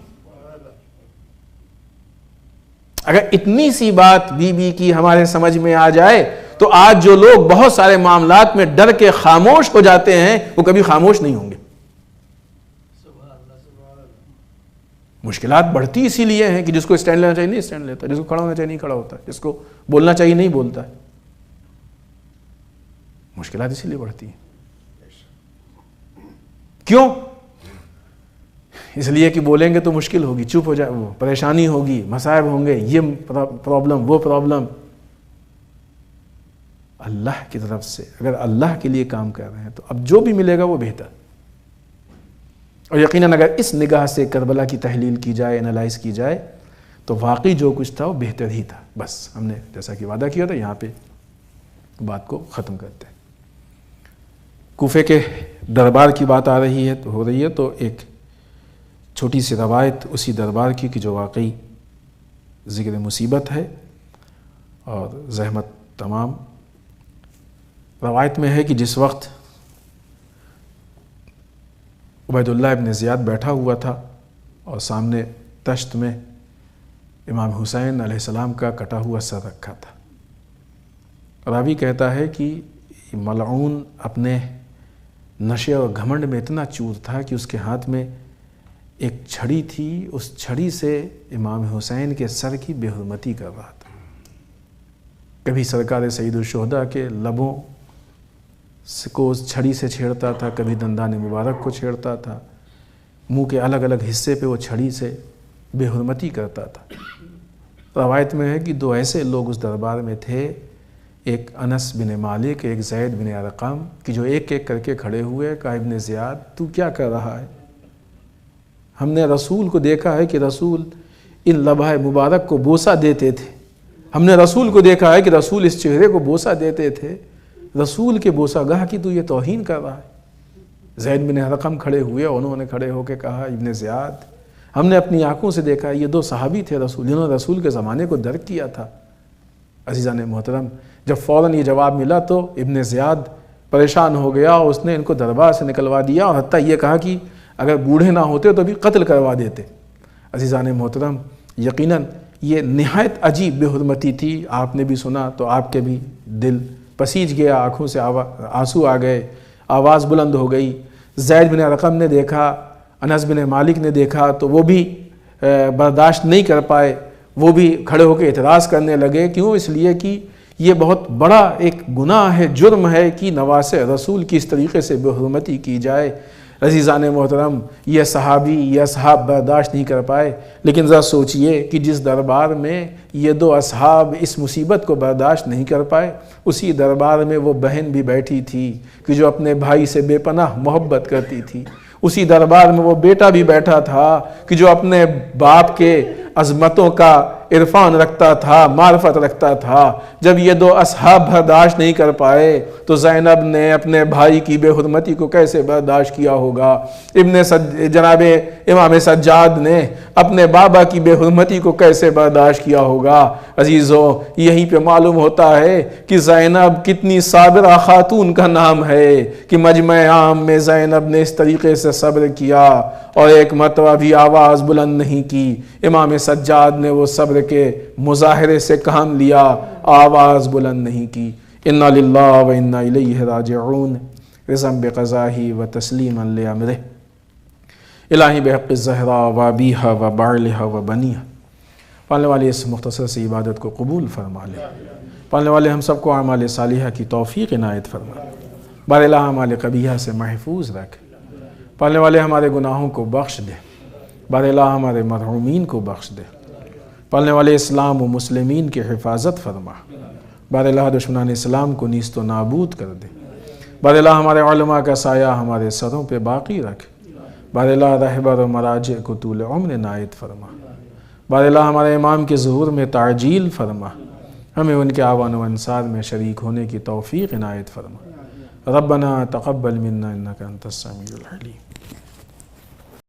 اگر اتنی سی بات بی بی کی ہمارے سمجھ میں آ جائے تو آج جو لوگ بہت سارے معاملات میں ڈر کے خاموش ہو جاتے ہیں وہ کبھی خاموش نہیں ہوں گے. مشکلات بڑھتی اسی لیے ہیں کہ جس کو اسٹینڈ لینا چاہیے نہیں اسٹینڈ لیتا، جس کو کھڑا ہونا چاہیے نہیں کھڑا ہوتا، جس کو بولنا چاہیے نہیں بولتا ہے. مشکلات اسی لیے بڑھتی ہیں. کیوں؟ اس لیے کہ بولیں گے تو مشکل ہوگی، چپ ہو جائے، وہ پریشانی ہوگی، مصائب ہوں گے، یہ پرابلم وہ پرابلم. اللہ کی طرف سے اگر اللہ کے لیے کام کر رہے ہیں تو اب جو بھی ملے گا وہ بہتر. اور یقیناً اگر اس نگاہ سے کربلا کی تحلیل کی جائے، انالائز کی جائے تو واقعی جو کچھ تھا وہ بہتر ہی تھا. بس ہم نے جیسا کہ وعدہ کیا تھا یہاں پہ بات کو ختم کرتے ہیں. کوفے کے دربار کی بات ہو رہی ہے تو ایک چھوٹی سی روایت اسی دربار کی کہ جو واقعی ذکر مصیبت ہے اور زحمت تمام. روایت میں ہے کہ جس وقت عبید اللہ ابن زیاد بیٹھا ہوا تھا اور سامنے تشت میں امام حسین علیہ السلام کا کٹا ہوا سر رکھا تھا. راوی کہتا ہے کہ ملعون اپنے نشے اور گھمنڈ میں اتنا چور تھا کہ اس کے ہاتھ میں ایک چھڑی تھی، اس چھڑی سے امام حسین کے سر کی بے حرمتی کر رہا تھا. کبھی سرکار سید الشہداء کے لبوں کو اس چھڑی سے چھیڑتا تھا، کبھی دندان مبارک کو چھیڑتا تھا، منہ کے الگ الگ حصے پہ وہ چھڑی سے بے حرمتی کرتا تھا. روایت میں ہے کہ دو ایسے لوگ اس دربار میں تھے، ایک انس بن مالک، ایک زید بن ارقم، کہ جو ایک ایک کر کے کھڑے ہوئے. کہا ابن زیاد تو کیا کر رہا ہے؟ ہم نے رسول کو دیکھا ہے کہ رسول ان لبہ مبارک کو بوسہ دیتے تھے، ہم نے رسول کو دیکھا ہے کہ رسول اس چہرے کو بوسہ دیتے تھے، رسول کے بوسہ گاہ کی تو یہ توہین کر رہا ہے. زید بن ارقم کھڑے ہوئے، انہوں نے کھڑے ہو کے کہا ابن زیاد ہم نے اپنی آنکھوں سے دیکھا، یہ دو صحابی تھے رسول، جنہوں نے رسول کے زمانے کو درک کیا تھا. عزیزان محترم، جب فوراً یہ جواب ملا تو ابن زیاد پریشان ہو گیا اور اس نے ان کو دربار سے نکلوا دیا اور حتیٰ یہ کہا کہ اگر بوڑھے نہ ہوتے تو بھی قتل کروا دیتے. عزیزان محترم، یقیناً یہ نہایت عجیب بے حرمتی تھی. آپ نے بھی سنا تو آپ کے بھی دل پسیج گیا، آنکھوں سے آنسو آ گئے، آواز بلند ہو گئی. زید بن ارقم نے دیکھا، انس بن مالک نے دیکھا تو وہ بھی برداشت نہیں کر پائے، وہ بھی کھڑے ہو کے اعتراض کرنے لگے. کیوں؟ اس لیے کہ یہ بہت بڑا ایک گناہ ہے، جرم ہے کہ نواسے رسول کی اس طریقے سے بے حرمتی کی جائے. عزیزان محترم، یہ صحابی یہ اصحاب برداشت نہیں کر پائے. لیکن ذرا سوچئے کہ جس دربار میں یہ دو اصحاب اس مصیبت کو برداشت نہیں کر پائے، اسی دربار میں وہ بہن بھی بیٹھی تھی کہ جو اپنے بھائی سے بے پناہ محبت کرتی تھی. اسی دربار میں وہ بیٹا بھی بیٹھا تھا کہ جو اپنے باپ کے عظمتوں کا عرفان رکھتا تھا، معرفت رکھتا تھا، جب یہ دو اصحاب برداشت نہیں کر پائے تو زینب نے اپنے بھائی کی بے حرمتی کو کیسے برداشت کیا ہوگا؟ جناب امام سجاد نے اپنے بابا کی بے حرمتی کو کیسے برداشت کیا ہوگا؟ عزیزو، یہیں پہ معلوم ہوتا ہے کہ زینب کتنی صابرہ خاتون کا نام ہے کہ مجمع عام میں زینب نے اس طریقے سے صبر کیا اور ایک مرتبہ بھی آواز بلند نہیں کی۔ امام سجاد نے وہ صبر کے مظاہرے سے کام لیا، آواز بلند نہیں کی۔ انا للہ و انا الیہ راجعون، رضا بقضاہ و تسلیما لامرہ، الہی بحق الزہراء و ابیہا و بعلہا و بنیہا۔ پڑھنے والے اس مختصر سی عبادت کو قبول فرما لے، پڑھنے والے ہم سب کو اعمال صالحہ کی توفیق عنایت فرما، بار الہ اعمال قبیحہ سے محفوظ رکھ، پڑھنے والے ہمارے گناہوں کو بخش دے، بار الہ ہمارے مرحومین کو بخش دے، پڑھنے والے اسلام و مسلمین کی حفاظت فرما، بار الہ دشمنان اسلام کو نیست و نابود کر دے، بار الہ ہمارے علماء کا سایہ ہمارے سروں پہ باقی رکھ، بار الہ رہبر و مراجع کو طول عمر عنایت فرما، بار الہ ہمارے امام کے ظہور میں تعجیل فرما، ہمیں ان کے آوان و انصار میں شریک ہونے کی توفیق عنایت فرما۔ ربنا تقبل منا انک انت السمیع العلیم۔